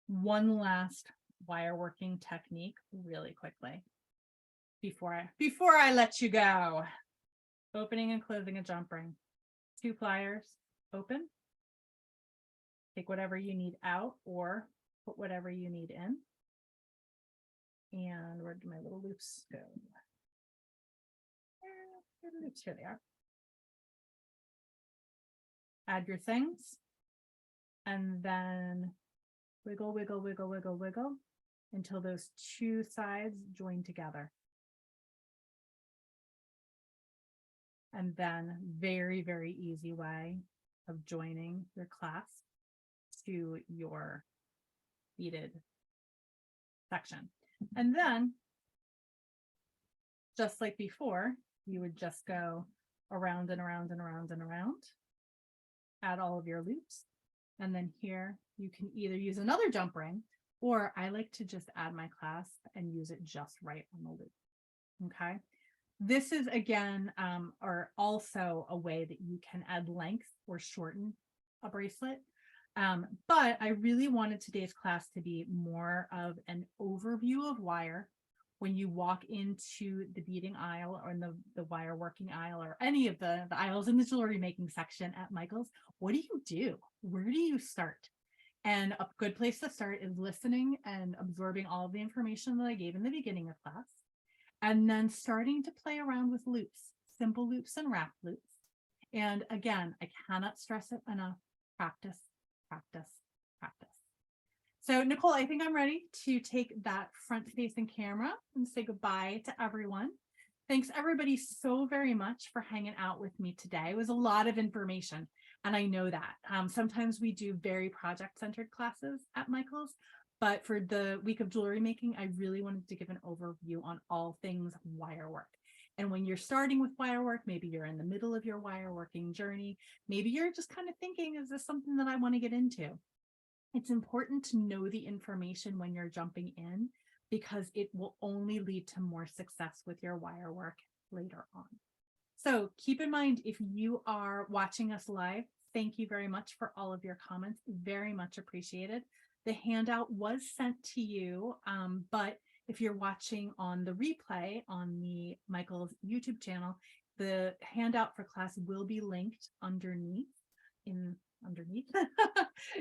one last wire working technique really quickly before I let you go. Opening and closing a jump ring. 2 pliers, open. Take whatever you need out or put whatever you need in. And where do my little loops go? Where are the loops? Here they are. add your things, and then wiggle, wiggle, wiggle, wiggle, wiggle until those two sides join together. And then very, very easy way of joining your clasp to your beaded section. And then, just like before, you would just go around and around and around and around, add all of your loops. And then here you can either use another jump ring, or I like to just add my clasp and use it just right on the loop. Okay. This is again, or also a way that you can add length or shorten a bracelet. But I really wanted today's class to be more of an overview of wire. When you walk into the beading aisle or in the wire working aisle or any of the aisles in the jewelry making section at Michael's, what do you do? Where do you start? And a good place to start is listening and absorbing all of the information that I gave in the beginning of class. And then starting to play around with loops, simple loops and wrap loops. And again, I cannot stress it enough. Practice, practice, practice. So Nicole, I think I'm ready to take that front facing camera and say goodbye to everyone. Thanks everybody so very much for hanging out with me today. It was a lot of information, and I know that. Sometimes we do very project-centered classes at Michael's, but for the week of jewelry making, I really wanted to give an overview on all things wire work. And when you're starting with wire work, maybe you're in the middle of your wire working journey, maybe you're just kind of thinking, is this something that I want to get into? It's important to know the information when you're jumping in, because it will only lead to more success with your wire work later on. So keep in mind, if you are watching us live, thank you very much for all of your comments. Very much appreciated. The handout was sent to you, but if you're watching on the replay on the Michael's YouTube channel, the handout for class will be linked underneath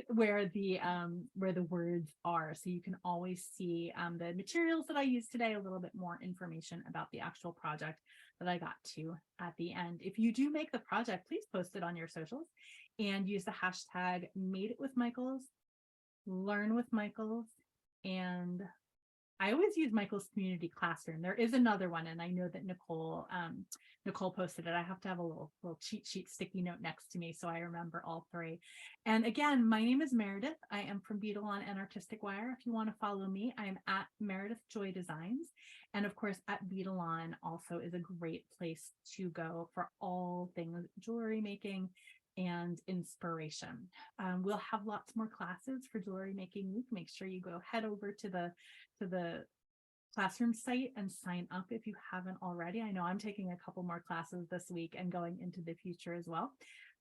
where the words are, so you can always see the materials that I used today, a little bit more information about the actual project that I got to at the end. If you do make the project, please post it on your socials and use the hashtag #MadeItWithMichaels, learn with Michaels, and I always use Michael's Community Classroom. There is another one, and I know that Nicole posted it. I have to have a little cheat sheet sticky note next to me so I remember all three. And again, my name is Meredith. I am from Beadalon and Artistic Wire. If you want to follow me, I am at Meredith Joy Designs. And of course, at Beadalon also is a great place to go for all things jewelry making and inspiration. We'll have lots more classes for Jewelry Making Week. Make sure you head over to the classroom site and sign up if you haven't already. I know I'm taking a couple more classes this week and going into the future as well.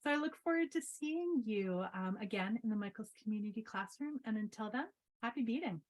So I look forward to seeing you again in the Michael's Community Classroom. And until then, happy beading.